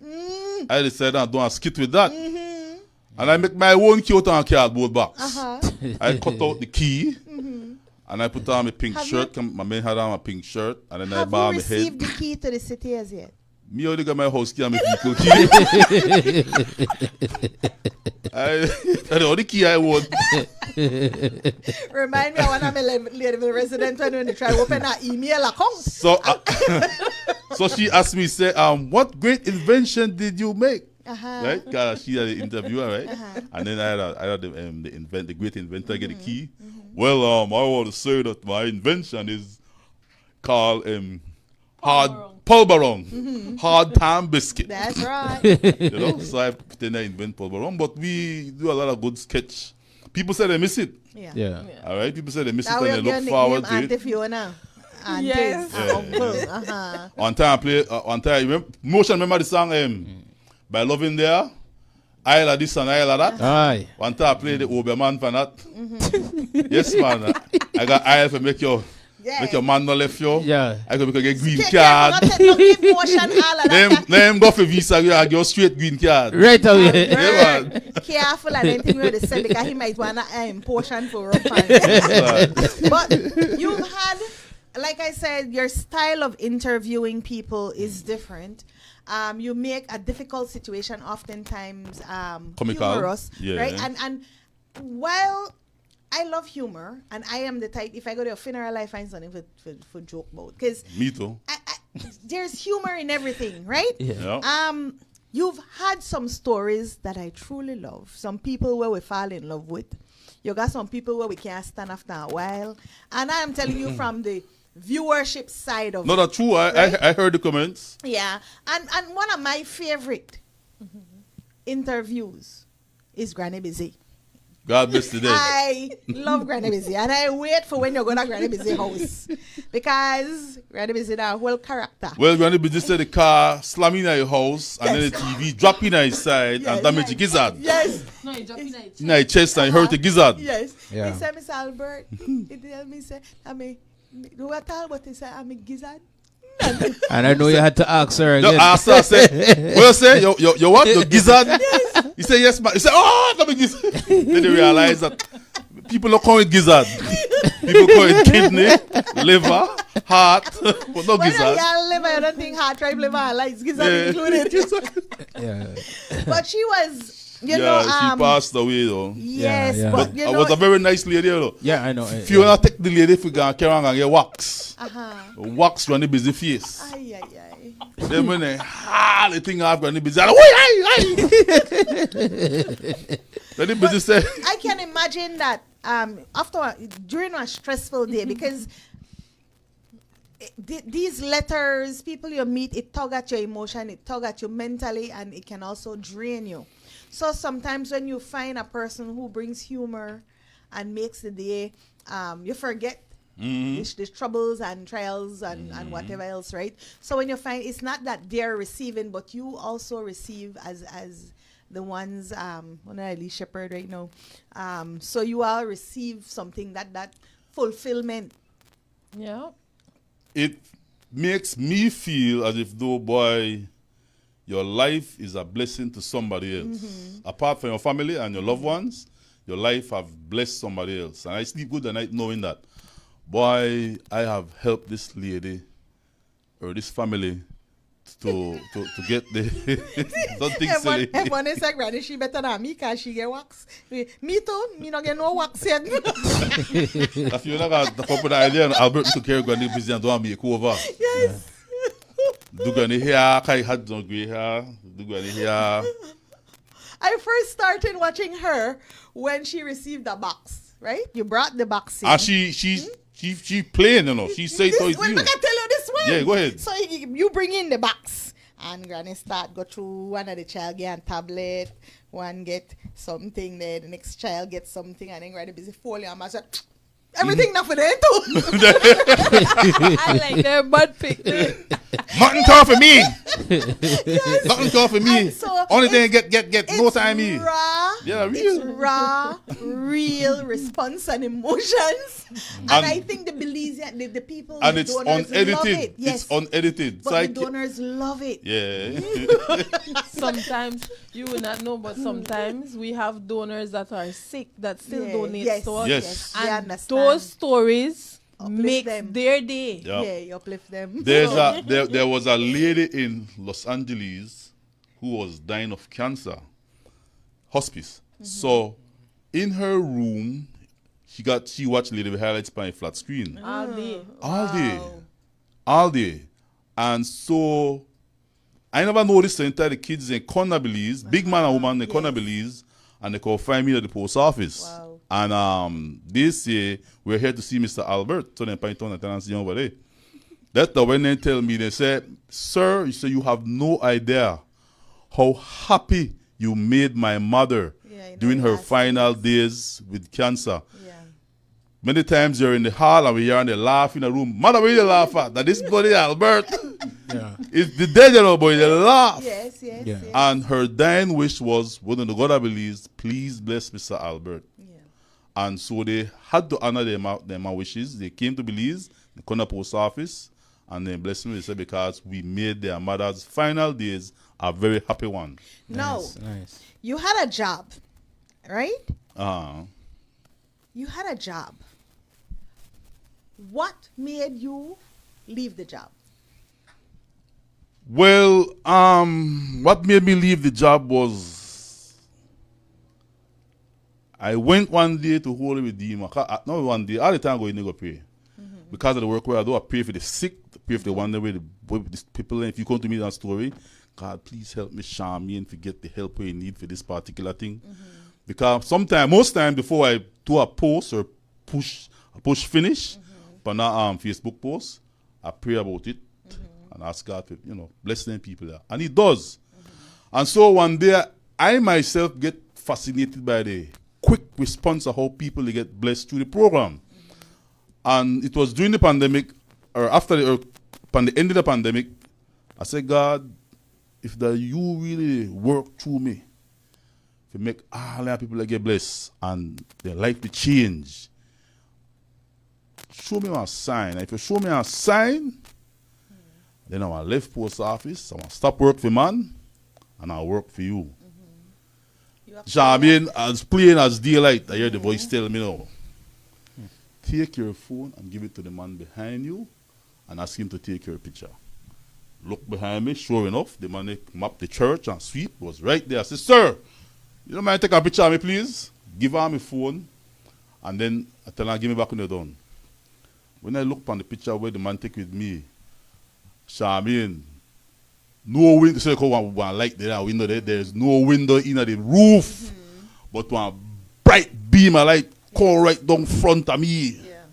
I decided I don't skit with that. And I make my own key out on a cardboard box. I cut out the key. And I put on my pink shirt. My man had on a pink shirt. And then I bar my head. Have you received the key to the city as yet? Me only got my house key and my vehicle key. I the only key I want. Remind me of one of my Ladyville resident when they try to open an email account. So she asked me, say, what great invention did you make? Right? Because she had an interviewer, right? And then I had the great inventor get the key. Well, I want to say that my invention is called pulverong, hard time biscuit. That's right. You know, so I pretend I invent pulverong, but we do a lot of good sketch. People say they miss it. Yeah. All right. People say they miss That it and they look forward to Auntie it. Fiona. Auntie. Yes. Uncle. One time I play. One time, remember the song by Loving There. Isle of this and Isle of that. Aye. One time I played the Oberman for that. Yes, man. I got Isle for make your man no left you. Yeah. I could get green card. Them go for visa, you get straight green card. Right away. Yeah, man. Careful, I don't think we're the same because he might want to portion for a But you've had, like I said, your style of interviewing people is different. You make a difficult situation oftentimes comical, humorous, right? Yeah. And while I love humor, and I am the type, if I go to a funeral, I find something for joke about. Because me too. There's humor in everything, right? Yeah. You've had some stories that I truly love. Some people where we fall in love with. You got some people where we can't stand after a while. And I am telling you from the viewership side of No, that's true. I heard the comments. Yeah. And one of my favorite interviews is Granny Busy. God bless the dead. I love Granny Busy, and I wait for when you're going to Granny Busy house because Granny Busy now whole character. Well, Granny Busy said the car slamming at your house, and then the TV dropping at his side and damage the gizzard. Yes. No, he dropped in his chest. In his chest and hurt the gizzard. Yes. Yeah. He said, Miss Albert, he tell me, say, do I tell what he said, I'm a gizzard? And I know you had to ask her again. No, ask her, say, well, say, you what? Your gizzard? Yes. He said, yes, man. He said, oh, I'm a gizzard. Then they realize that people don't call it gizzard. People call it kidney, liver, heart, but not When gizzard. I liver, I don't think heart, tribe, liver, and like gizzard included. Yeah. But she was, you yeah, know, she passed away though. Yes, Yeah, yeah. but But you I know, was a very nice lady though. Yeah, I know. If you wanna take the lady, if you can carry on and get wax. Wax run the busy face. Ay, ay, ay. Then when they the thing I've got the busy, then the busy say, I can imagine that during a stressful day, because these letters, people you meet, it tug at your emotion, it tug at you mentally, and it can also drain you. So sometimes when you find a person who brings humor and makes the day, you forget the troubles and trials and whatever else, right? So when you find it's not that they're receiving, but you also receive as the ones when I lead shepherd right now. So you all receive something that fulfillment. Yeah. it makes me feel as if though, boy, your life is a blessing to somebody else. Apart from your family and your loved ones, your life have blessed somebody else. And I sleep good at night knowing that, boy, I have helped this lady or this family to get the something silly. Everyone is like, Granny, she better than me because she get wax. Me too. Me not get no wax yet. If you not got the couple idea, and Albert took care of Granny busy and don't make over. Yes. Do Granny hair, Kai had no grey hair. Do Granny hair. I first started watching her when she received the box, right? You brought the box in. And she playing, you know. She say to Well, you. look, I tell you this one. Yeah, go ahead. So you bring in the box, and Granny start go through. One of the child get a tablet, one get something there, the next child get something, and then Granny busy folding. And I said, everything not for them too. I like their butt pic. Nothing come for me. Yes. Nothing come for me. So Only thing get no time me. Raw. Yeah, It's real. raw, real response and emotions. And I think the Belizean, the people, And the it's donors unedited. love it. Yes. It's unedited. But So I the donors love it. yeah. Sometimes you will not know, but sometimes we have donors that are sick that still Yeah, donate yes, to us. Yes. They And understand. those stories Uplift make them. their day. Yeah. Yeah, you uplift them. There was a lady in Los Angeles who was dying of cancer, hospice. So in her room, she watched Ladyville highlights by a flat screen all day. And so I never noticed the entire kids in Belize, big man and woman in Belize, and they could find me at the post office. Wow. And they say, we're here to see Mr. Albert. So they point on the tenancy over there. That's the when they tell me, they say, sir, you say you have no idea how happy you made my mother during her final days with cancer. Yeah. Many times you're in the hall and we hear and they laugh in the room. Mother, where you laugh at? That this buddy Albert. Yeah. It's the dead, you know, boy. They laugh. Yes. Yeah. And her dying wish was, when the God I believe, please bless Mr. Albert. Yeah. And so they had to honor their wishes. They came to Belize, the corner post office, and they blessed me. They said, because we made their mother's final days a very happy one. No. Nice. You had a job, right? Uh-huh. You had a job. What made you leave the job? Well, what made me leave the job was I went one day to Holy Redeemer. Not one day, all the time I go pray. Because of the work where I do, I pray for the sick, pray for the one way the people. And if you come to me that story, God, please help me, shine me, and to get the help we need for this particular thing. Because most time before I do a post or push finish, but not Facebook post, I pray about it and ask God to, bless them people there. And He does. And so one day, I myself get fascinated by the quick response of how people they get blessed through the program. And it was during the pandemic, or after the end of the pandemic, I said, God, if you really work through me, if you make all the people that get blessed and their life to change, show me a sign. And if you show me a sign, then I will leave post office, I will stop work for man, and I'll work for you. I mean, as plain as daylight, I hear the voice tell me now, take your phone and give it to the man behind you and ask him to take your picture. Look behind me, sure enough, the man mapped the church and sweep was right there. I said, sir, you don't mind take a picture of me, please? Give her my phone, and then I tell her, give me back when you're done. When I look on the picture where the man take with me, Charmaine, no window, so one light there, window there, there's no window in the roof, but one bright beam of light come right down front of me. Yeah.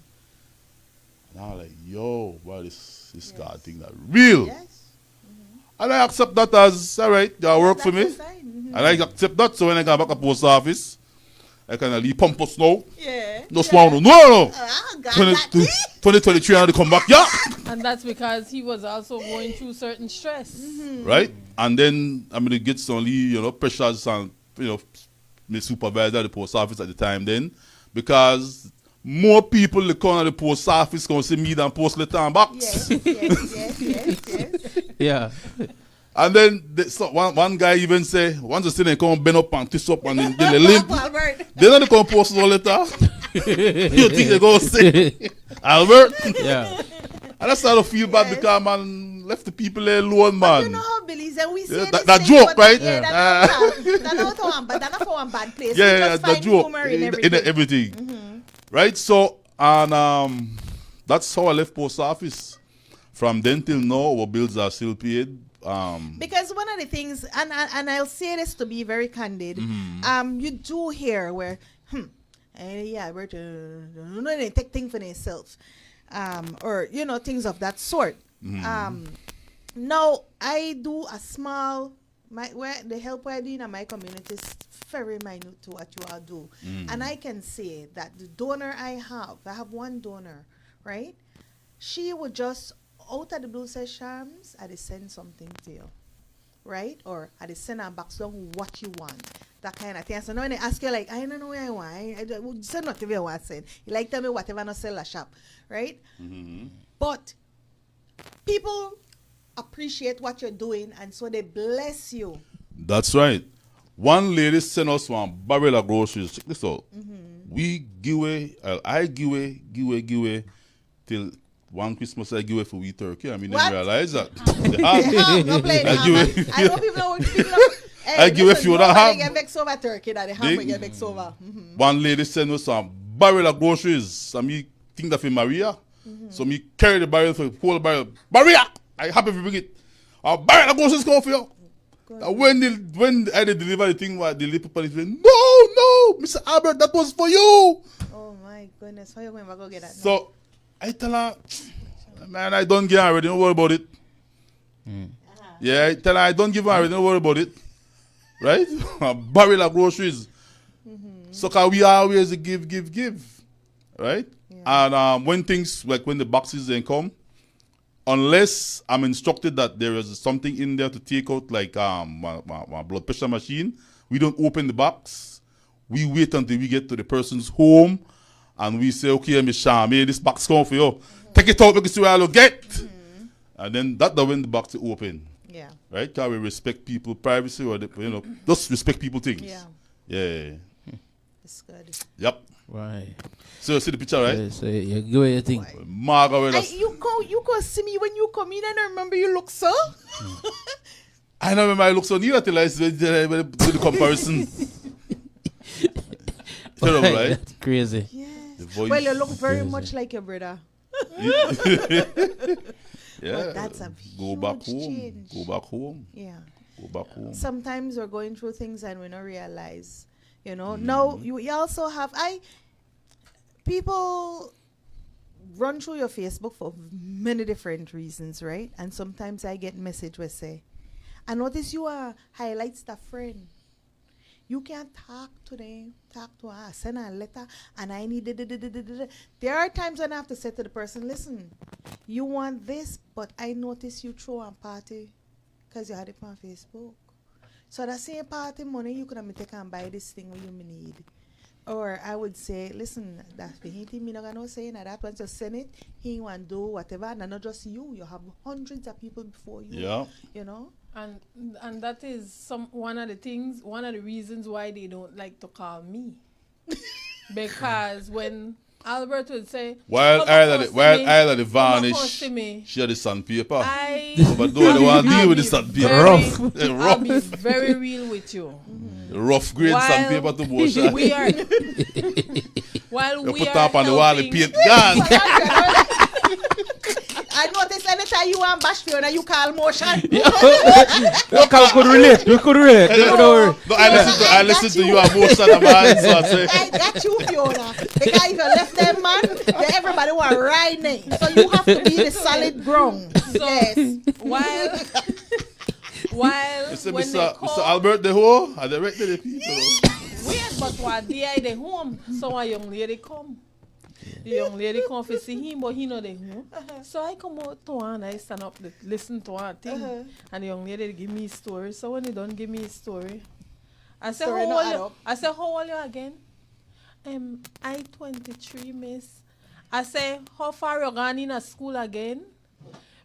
And I'm like, yo, well, this God thing that real. Yes. And I accept that as, all right, that work for me. And I accept that, so when I go back to the post office, I kind of leave pompous now. Yeah. Just want to no. 2023 and they come back, yeah. And that's because he was also going through certain stress. Right? And then I'm going to get some, pressures and, my supervisor at the post office at the time then. Because more people that come at the post office going to see me than post letter and box. Yes. Yeah. And then one guy even say, once you see them come bend up and twist up and then they limp, they don't come post no letter. You think they go say, Albert? Yeah. And that's how I feel bad because man left the people there alone, man. But you know how Belize and we say that joke, right? Yeah, that's not for one bad place. Yeah, that joke in everything. Right? So, and that's how I left post office. From then till now, our bills are still paid. Because one of the things, and I'll say this to be very candid, you do hear where, we're to take things for themselves, or things of that sort. Now I do a small, the help I do in my community is very minute to what you all do, and I can say that the donor I have one donor, right? She would just out of the blue say, Shams, I send something to you, right? Or I send a box down what you want, that kind of thing. So now when they ask you, like, I don't know what I want, I send whatever you want to send. You like tell me whatever no sell a shop, right? But people appreciate what you're doing, and so they bless you. That's right. One lady sent us one barrel of groceries. Check this out. We give away, I give away till one Christmas I give away for we turkey. I mean, they realize that. I know people I give away if you don't have. They get vexed over turkey that they have get vexed over. One lady sent us some barrel of groceries. And me think that for Maria. So me carry the barrel for the whole barrel. Maria! I happy to bring it. A barrel of groceries come for you. When I deliver the thing, the little people say, no, Mr. Albert, that was for you. Oh my goodness, how you going to go get that now? So I tell her, man, I don't get already, don't worry about it. Yeah, I tell her, I don't give her already, don't worry about it. Right? A barrel of groceries. So can we always give. Right? Yeah. And when things, like when the boxes then come, unless I'm instructed that there is something in there to take out, like my blood pressure machine, we don't open the box. We wait until we get to the person's home, and we say, okay, Miss Charmaine, this box come for you. Take it out, because see what I'll get. And then that's when the box is open. Yeah. Right? Because we respect people's privacy, or just respect people things. Yeah. It's good. Yep. Right. So you see the picture, right? So you go where you think. You go see me when you come in, and I remember you look so. I don't remember I look so neither till I see the comparison. Terrible, right? That's crazy. Yes. Well, you look very much like your brother. Yeah. That's a Go back home. change. Go back home. Yeah. Go back home. Sometimes we're going through things and we don't realize. Now you also have people run through your Facebook for many different reasons, right? And sometimes I get message where say, I notice you highlights that friend. You can't talk to them, talk to her, send her a letter, and I need it. There are times when I have to say to the person, listen, you want this, but I noticed you throw a party because you had it on Facebook. So that same party money, you could have take and buy this thing when you need. Or I would say, listen, that's the thing, me not gonna say that. Once you send it, he want to do whatever, and not just you. You have hundreds of people before you. Yeah. You know? And that is one of the reasons why they don't like to call me. Because when Albert would say, while Isla the varnish, she had the sandpaper. But though they want to deal with the sandpaper. Rough. I'll be very real with you. Rough grade sandpaper to motion. We are while you we put are up on the wall the paint gun. I notice anytime you want bash Fiona, you call motion. We could relate. No, I listen to you and motion, man. So I say, I got you, Fiona. Because if you left them, man, then everybody want riding. So you have to be the solid ground. So yes. While you say, when Mr. Albert the who? I directed the people. Weird, but what day I the home? So a young lady come. The young lady come to see him, but he not there. So I come out to her and I stand up, listen to her thing. And the young lady give me a story. So when he don't give me a story, I say, how old you again? I 23, miss. I say, how far you gone in a school again?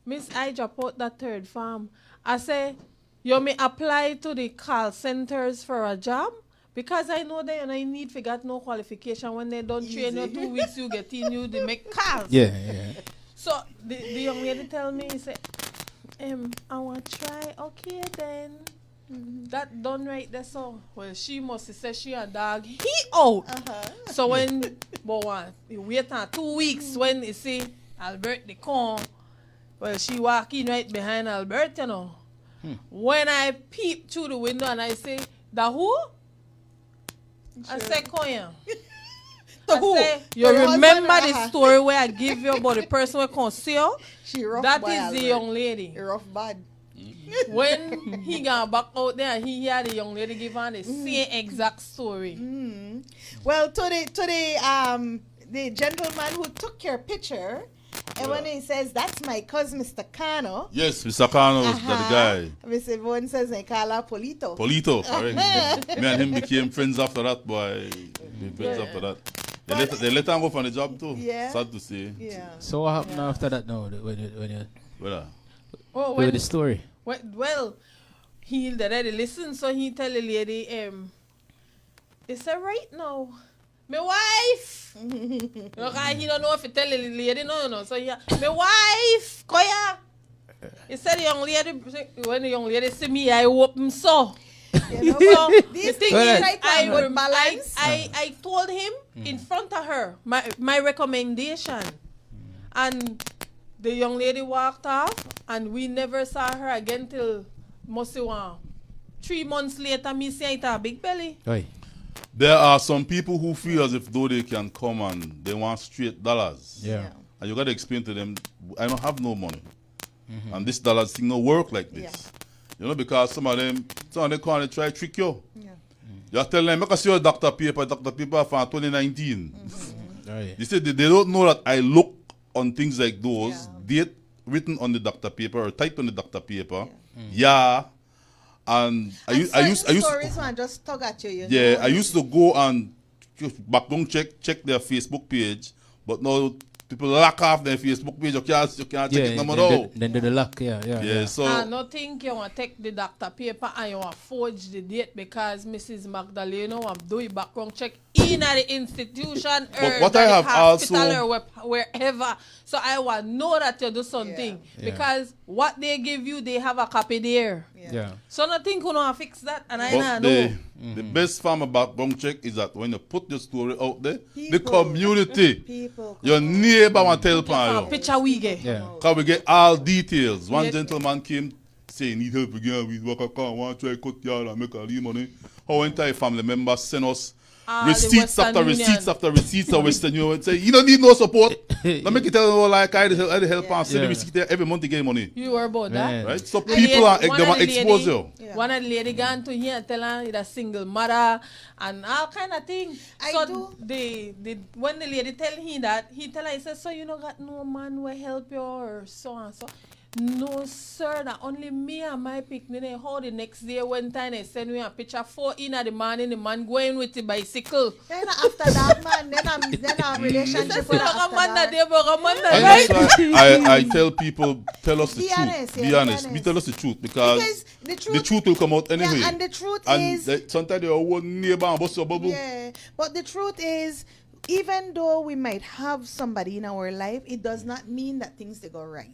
Miss, I drop out that third farm. I say, you may apply to the call centers for a job? Because I know that I need to get no qualification. When they don't train you 2 weeks, you get in, you they make calls. Yeah. So the young lady tell me, he said, I want to try. Okay then. That done right there. So well, she must have said she a dog. He out. So when you wait 2 weeks when you see Albert they come, well she walk in right behind Albert, you know. When I peep through the window and I say, the who? I say, Koya. You remember the story where I give you about the person who can see you? That is the young lady. Rough bad. When he got back out there, he heard the young lady give her the same exact story. Well, to the gentleman who took your picture, and when he says, that's my cousin, Mr. Cano. Yes, Mr. Cano is the guy. Mr. Vaughan says, I call her Polito. Polito, correct. Me and him became friends after that, boy. After that. They let him go from the job too. Yeah. Sad to say. Yeah. So what happened after that now? When you when the story? Well, he already listened, so he tell the lady, he said, right now, my wife. Okay, he don't know if he tell the lady, no. So my wife, Koya. He said the young lady, when the young lady see me, I open so. You know, The thing is, I told him in front of her my recommendation, and the young lady walked off, and we never saw her again till 3 months later. Me see it a big belly. Oi. There are some people who feel as if though they can come and they want straight dollars. Yeah. And you got to explain to them, I don't have no money. And this dollars thing don't work like this. Yeah. You know, because some of them can't try to trick you. Yeah. You tell them, make us see your doctor paper from 2019. They say they don't know that I look on things like those, date written on the doctor paper or typed on the doctor paper. And I used stories and just talk at you. Yeah, I used to go and background check their Facebook page, but now people lock off their Facebook page. You can't check it no more. Then do the lock, yeah. So I don't think you want to take the doctor paper and you want to forge the date because Mrs. Magdalena want to do a background check in at the institution or what the I have hospital also, or wherever. So I want to know that you do something because what they give you, they have a copy there. Yeah. So nothing can fix that, and I but know. The best form of background check is that when you put your story out there, the community, your neighbor want to tell upon you. Picture we get. Yeah. Because we get all details. One gentleman came saying, need help again with work account, want to try cut yard and make a little money. How entire family members send us receipts after receipts after receipts of Western Union. Say, you don't need no support. Let me tell you, like, I help and send the receipt there every month to get money. You were about that? Right? So people are exposed you. One of the lady gone to here and tell her it's a single mother and all kind of things. So when the lady tell him that, he tell her, he says, so you don't got no man will help you or so and so. No, sir, that only me and my picnic. How the next day, one time they send me a picture 4 in the morning, the man going with the bicycle. Then after that, man, then our relationship will after that. I tell people, tell us the truth. Be honest. We tell us the truth because the truth will come out anyway. Yeah, and the truth is... sometimes they are one neighbor and bust your bubble. Yeah, but the truth is, even though we might have somebody in our life, it does not mean that things they go right.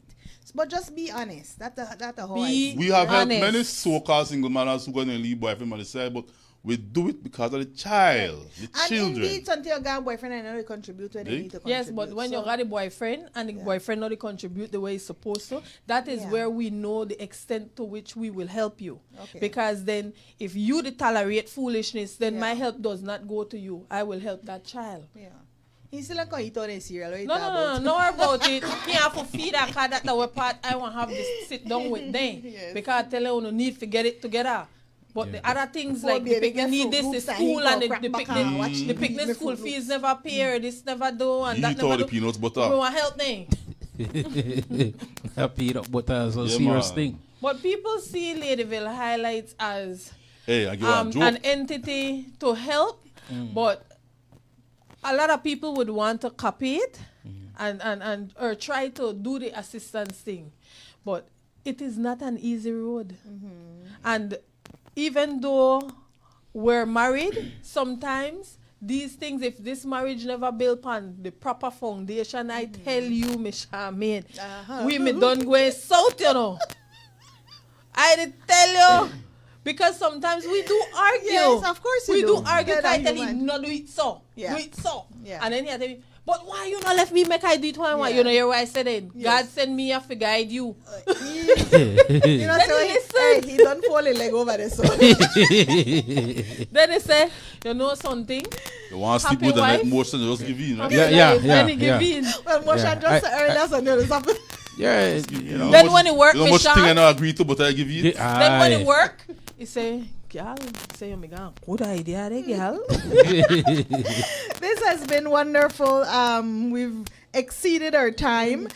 But just be honest. That's a whole idea. We have had many so-called single mothers who go and leave boyfriend on the side, but we do it because of the child, the children. And indeed, until you got a boyfriend and they contribute when they need to contribute. Yes, but when you got a boyfriend and the boyfriend not contribute the way he's supposed to, that is where we know the extent to which we will help you. Okay. Because then if you tolerate foolishness, then my help does not go to you. I will help that child. Yeah. He's still like eat on a cereal. No about it. He have to feed that car that our part. I want to have this sit down with them. Because I tell you, no need to get it together. But the other things like the picnic need this, the school and the picnic school fees never pay, this never do, and that never do. Peanuts butter. We want help them. Peanut butter is a serious thing. But people see Ladyville highlights as an entity to help, but a lot of people would want to copy it and or try to do the assistance thing. But it is not an easy road. And even though we're married, sometimes these things, if this marriage never built on the proper foundation, I tell you, Miss Charmaine, we me done go south, you know. I did tell you. Because sometimes we do argue. Yes, of course we do argue. I tell him, no, do it so. Yeah. Do it so. Yeah. And then he tell me, but why you not left me make I do it when I want? You know, hear what I said then? Yes. God send me here to guide you. You know, so he don't fall a leg over there. So. Then he say, you know something? You want to sleep with that motion, just give in, right? Yeah. Well, motion just earlier, so there is something. Yeah, you know. Then when it work, you know much thing I don't agree to, but I give you. Then when it work, he say, girl, say, oh my God, good idea, girl. This has been wonderful. We've exceeded our time.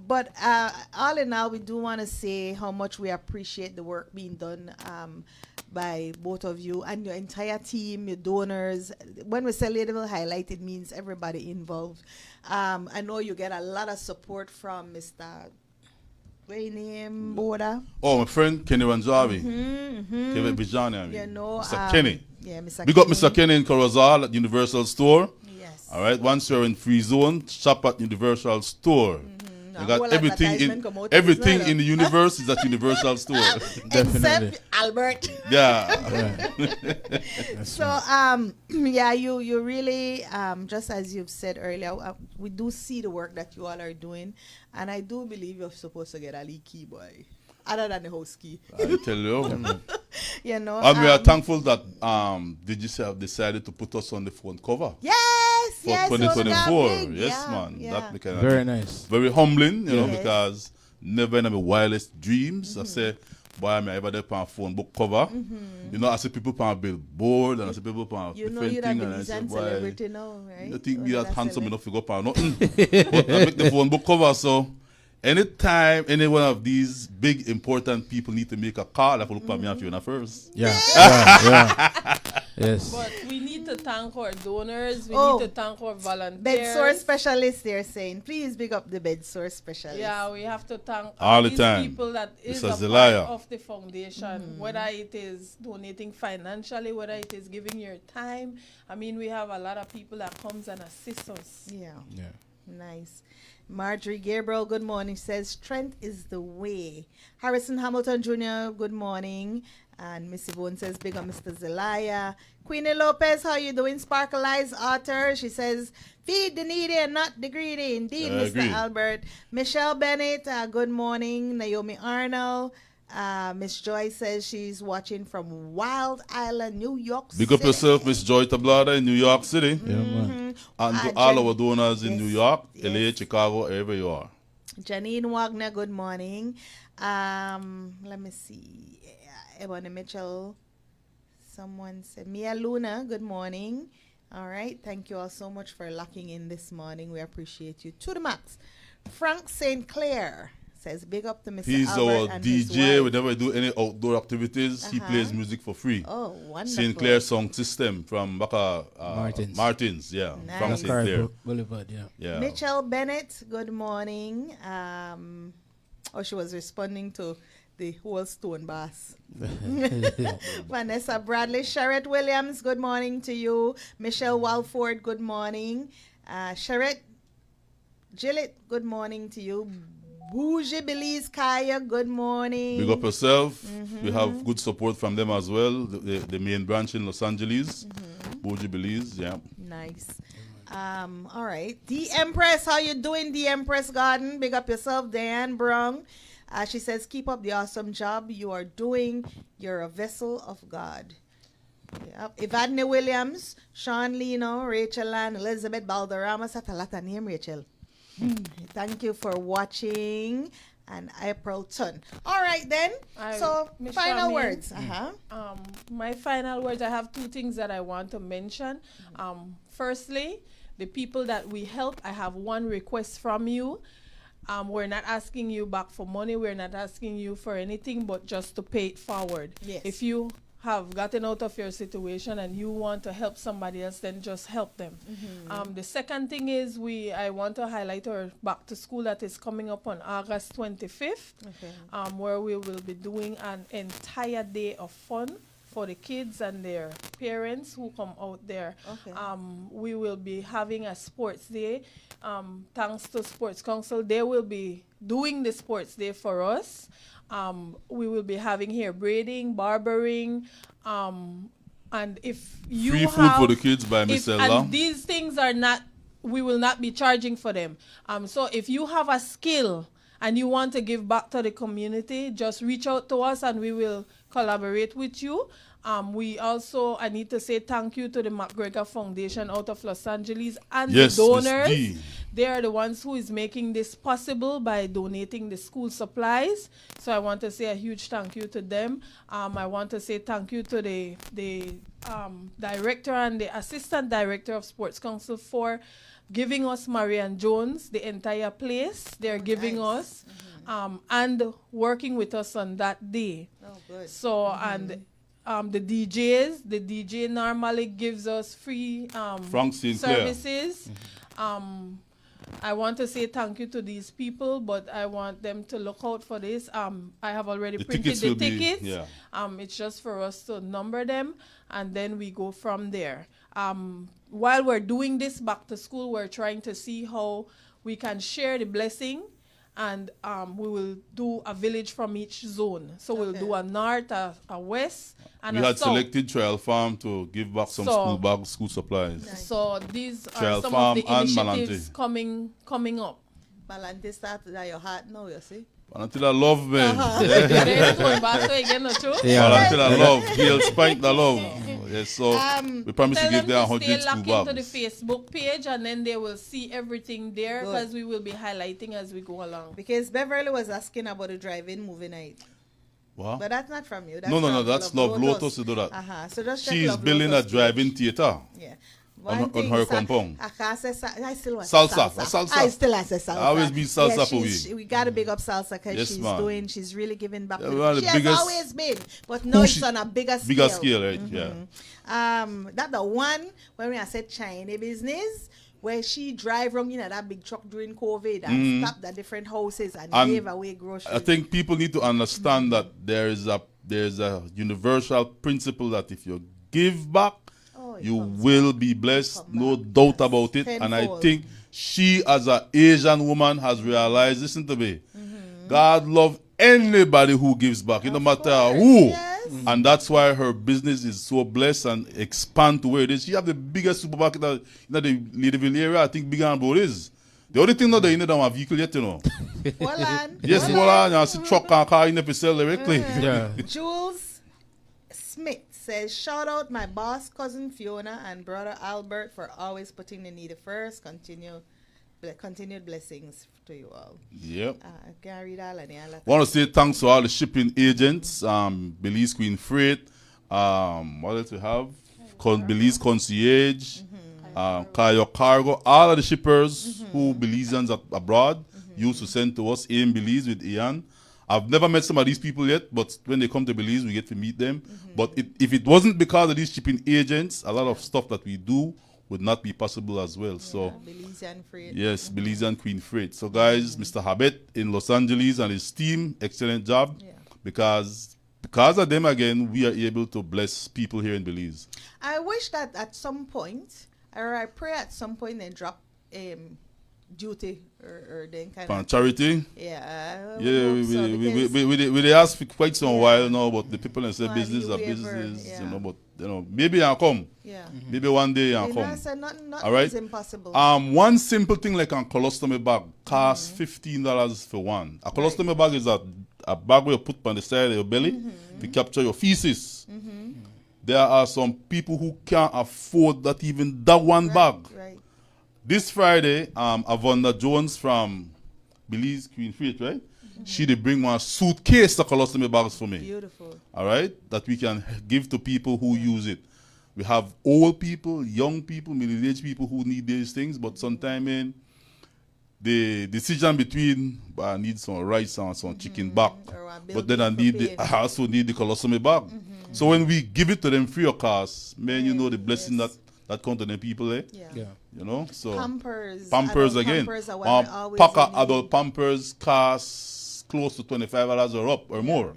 But all in all, we do want to say how much we appreciate the work being done by both of you and your entire team, your donors. When we say Ladyville Highlight, it means everybody involved. I know you get a lot of support from Mr. Boda. Oh, my friend Kenny Ranjavi. Kevin Bijani, I mean. You know, Mr. Kenny. Yeah, Mr. Big up Mr. Kenny in Corozal at Universal Store. Yes. All right. Once you're in free zone, shop at Universal Store. You got everything in the universe is at Universal Store. Except Albert. Yeah. So you really just as you've said earlier, we do see the work that you all are doing, and I do believe you're supposed to get a lead key boy. Other than the host key. I tell you. You know. And we are thankful that DGC have decided to put us on the phone cover. Yes, for 2024. Yes, man. Yeah. That kind very nice. Very humbling, you know, because never in my wildest dreams I say, boy, I ever there on phone book cover. You know, I see people on billboard and I see people on different things, and I say, boy, now, right? You think me as handsome enough to go on nothing. But I make the phone book cover, so anytime any one of these big important people need to make a call, I have to look at me and Fiona first. Yeah. Yes. But we need to thank our donors. We need to thank our volunteers. Bed sore specialists, they're saying. Please big up the bed sore specialists. Yeah, we have to thank all the these time. people that is a Zelaya. part of the foundation. Whether it is donating financially, whether it is giving your time. I mean, we have a lot of people that comes and assist us. Yeah. Nice. Marjorie Gabriel, good morning, says strength is the way. Harrison Hamilton Jr., good morning. And Miss Yvonne says, big up Mr. Zelaya. Queenie Lopez, how you doing? Sparkle Eyes author. She says, feed the needy and not the greedy. Indeed, Mr. Albert. Michelle Bennett, good morning. Naomi Arnold. Miss Joy says she's watching from Wild Island, New York City. Big up yourself, Miss Joy Tablada in New York City. Yeah, man. And to all our donors in New York, LA, Chicago, wherever you are. Janine Wagner, good morning. Let me see. Ebony Mitchell. Someone said, Mia Luna, good morning. All right. Thank you all so much for locking in this morning. We appreciate you to the max. Frank St. Clair says, big up to Mr. He's Albert our and his DJ. wife. Whenever we do any outdoor activities, he plays music for free. Oh, wonderful. St. Clair Sound System from Baka, Martins, yeah. Nice. From St. Clair. Boulevard, yeah. Mitchell Bennett, good morning. She was responding to the whole Stone Bass. Vanessa Bradley, Sherette Williams, good morning to you. Michelle Walford, good morning. Sherette Gillett, good morning to you. Bougie Belize Kaya, good morning. Big up yourself. We have good support from them as well. The main branch in Los Angeles. Bougie Belize, yeah. Nice. All right. The Empress, how you doing, The Empress Garden? Big up yourself, Diane Brown. She says, keep up the awesome job you are doing. You're a vessel of God. Yep. Evadne Williams, Sean Lino, Rachel Ann, Elizabeth Balderrama. That's a lot of name, Rachel. Thank you for watching. And April Ton. All right, then. So, final words. My final words, I have two things that I want to mention. Firstly, the people that we help, I have one request from you. We're not asking you back for money. We're not asking you for anything, but just to pay it forward. Yes. If you have gotten out of your situation and you want to help somebody else, then just help them. The second thing is I want to highlight our back to school that is coming up on August 25th, where we will be doing an entire day of fun for the kids and their parents who come out there. We will be having a sports day. Thanks to Sports Council, they will be doing the sports day for us. We will be having hair braiding, barbering, and if you free have food for the kids by Miss Ella. And these things are not, we will not be charging for them. So if you have a skill and you want to give back to the community, just reach out to us and we will collaborate with you. I need to say thank you to the McGregor Foundation out of Los Angeles and the donors. They are the ones who is making this possible by donating the school supplies. So I want to say a huge thank you to them. I want to say thank you to the director and the assistant director of Sports Council for giving us Marianne Jones, the entire place they're giving us, and working with us on that day. Oh, good. So, the DJ normally gives us free services. I want to say thank you to these people, but I want them to look out for this. I have already printed the tickets. It's just for us to number them, and then we go from there. While we're doing this back to school, we're trying to see how we can share the blessing. And we will do a village from each zone. So we'll do a north, a west, and we a had south. selected Trial Farm to give back some school supplies. So these Trial are some Farm of the initiatives coming up. Malante started at your heart now, you see. Until I love, man. Until I love. Gail Spike, the love. Yes, so we promise to give them 100 school bags. Into the Facebook page, and then they will see everything there because we will be highlighting as we go along. Because Beverly was asking about the drive-in movie night. What? But that's not from you. That's No, that's Love Lotus to do that. So just she's building a drive-in theater. Yeah. On her compound. I still want salsa. I still want salsa. I always be salsa for you. We got to big up salsa because she's really giving back. She has always been, but now it's on a bigger scale. Bigger scale, right? Yeah. That the one when I said China business, where she drive around in that big truck during COVID and stop the different houses and give away groceries. I think people need to understand that there's a universal principle that if you give back, you will be blessed, no doubt about it. And I think she, as an Asian woman, has realized, listen to me, God loves anybody who gives back, no matter who. Yes. And that's why her business is so blessed and expand to where it is. She have the biggest supermarket in the Ladyville area, I think bigger than both is. The only thing now that you need a vehicle yet, you know. Hold on. Yes, hold on. You see truck and car, you never sell directly. Yeah. Jules Smith says, shout out my boss, cousin Fiona, and brother Albert for always putting the needy first. Continued blessings to you all. Yep. Can I read all of them? Want to say thanks to all the shipping agents, Belize Queen Freight, what else we have? Belize Concierge, Kayo Cargo, all of the shippers who Belizeans abroad used to send to us in Belize with Ian. I've never met some of these people yet, but when they come to Belize, we get to meet them. But if it wasn't because of these shipping agents, a lot of stuff that we do would not be possible as well. So, Belizean Freight. yes, Belizean Queen Freight. So, guys, Mr. Habet in Los Angeles and his team, excellent job. Because of them, again, we are able to bless people here in Belize. I wish that at some point, or I pray at some point they drop duty or then kind of charity. Yeah. We asked for quite some while now, but the people that say business are businesses, you know. But you know, maybe I'll come. Yeah. Maybe one day I'll come. Nothing All right. is impossible. One simple thing like a colostomy bag costs $15 for one. A colostomy bag is a bag where you put on the side of your belly to capture your feces. There are some people who can't afford that even that one bag. Right. This Friday, Avonda Jones from Belize Queen Freight, right? She did bring one suitcase of colostomy bags for me. Beautiful. All right? That we can give to people who use it. We have old people, young people, middle-aged people who need these things, but sometimes the decision between I need some rice and some chicken back, but then I also need the colostomy bag. So when we give it to them free of cost, man, you know the blessing that comes to them people, eh? Yeah. You know, so Pampers again. Pampers are what we always Pack of need. adult Pampers costs close to $25 or up or more.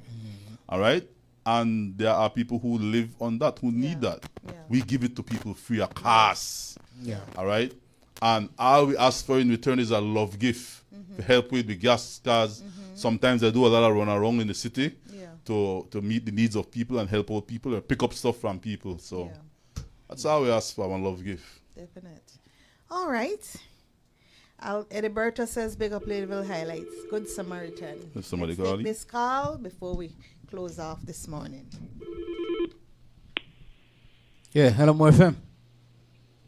All right, and there are people who live on that who need that. We give it to people free of cost. Yeah. All right, and all we ask for in return is a love gift to help with the gas cars. Sometimes I do a lot of run around in the city to meet the needs of people and help out people and pick up stuff from people. So that's how we ask for one love gift. Definite. All right. Ediberto says, big up Ladyville highlights. Good Samaritan. If somebody Let's call take you. this call before we close off this morning. Yeah, hello, more FM.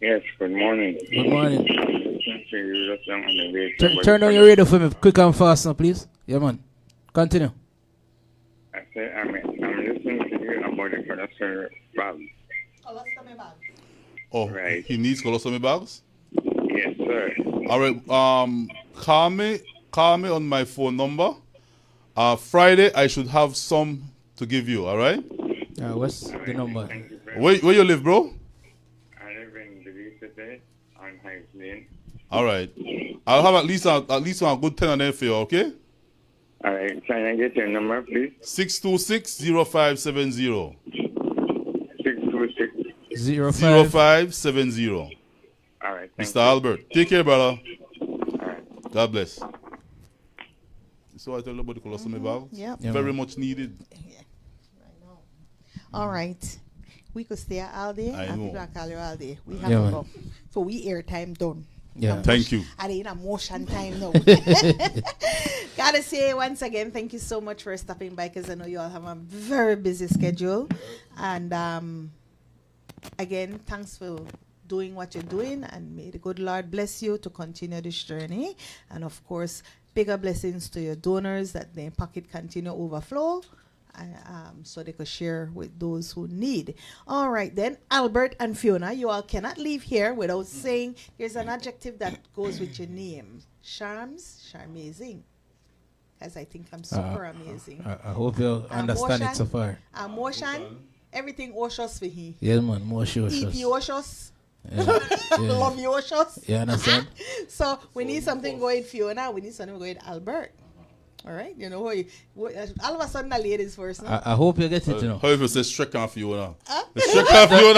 Yes, good morning. Good morning. Turn Turn down your radio for me, quick and fast now, please. Yeah, man. Continue. I said, I'm listening to you about the colostomy bags. Oh, right. He needs colostomy bags? Yes, sir. All right. Call me on my phone number. Friday, I should have some to give you. All right. What's the number? Where you live, bro? I live in Belize today on Heights Lane. All right. I'll have at least a good 10 on there for you. Okay. All right. Can I get your number, please? 626-0570. 626 0570. All right. Mr. Albert. Take care, brother. All right. God bless. So I tell you about the colostomy bags. Yep. Very much needed. All right. We could stay all day I and know. people are call you all day. We have Yeah, to man. go. So we airtime done. Yeah. Thank you. Are they in a motion time now? Gotta say once again, thank you so much for stopping by because I know you all have a very busy schedule. And again, thanks for doing what you're doing, and may the good Lord bless you to continue this journey. And of course, bigger blessings to your donors that their pocket continue overflow. So they could share with those who need. All right, then, Albert and Fiona, you all cannot leave here without saying there's an adjective that goes with your name. Charmazing. Because I think I'm super amazing. I hope you understand it so far. Emotion, everything oshos for he. Yes, man, more sure. Eat the oshos. Yeah. Love the oshos. You understand? So we need something going Fiona, we need something going Albert. All right, you know, all of a sudden the ladies first. No? I hope you get it, you know. How if you say Strick off you now? Strick off you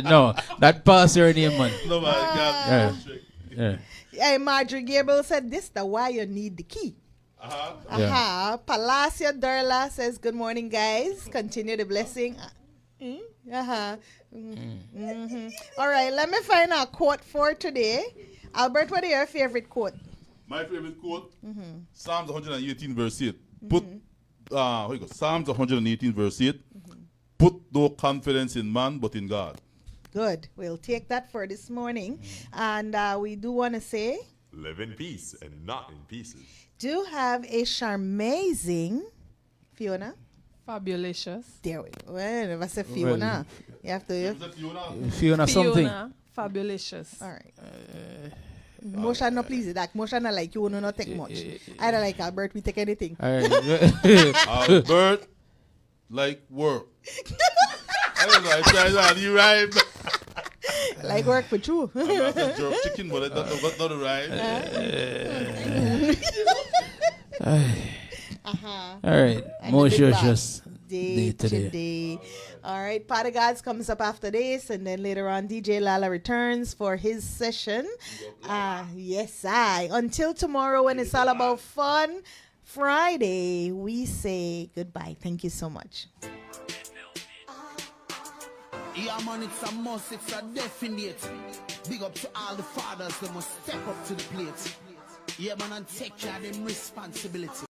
now? No, that pass your name, man. No, my God. Yeah. Hey, Marjorie Gable said this the why you need the key. Yeah. Palacio Durla says, good morning, guys. Continue the blessing. All right, let me find a quote for today. Albert, what is your favorite quote? My favorite quote, Mm-hmm. Psalms 118 verse 8. Put, here you go. Psalms 118 verse 8. Put no confidence in man, but in God. Good. We'll take that for this morning. And we do want to say, live in peace and not in pieces. do have a charmazing, Fiona. Fabulous. There we go. Well, never say Fiona. You have to. Fiona something. Fabulous. All right. Motion no please that. Motion no like you not take much. I don't like Albert. We take anything. All right. Albert like work. I don't know. I try that. You right. Like work for true. I'm not a jerk chicken, but that's not right. All right. More just day today. All right. Pot of Gods comes up after this, and then later on, DJ Lala returns for his session. Yes, until tomorrow, when it's all about fun Friday, we say goodbye. Thank you so much. Yeah, man, it's a must, it's a definite. Big up to all the fathers, they must step up to the plate. Yeah, man, and take care of them responsibility.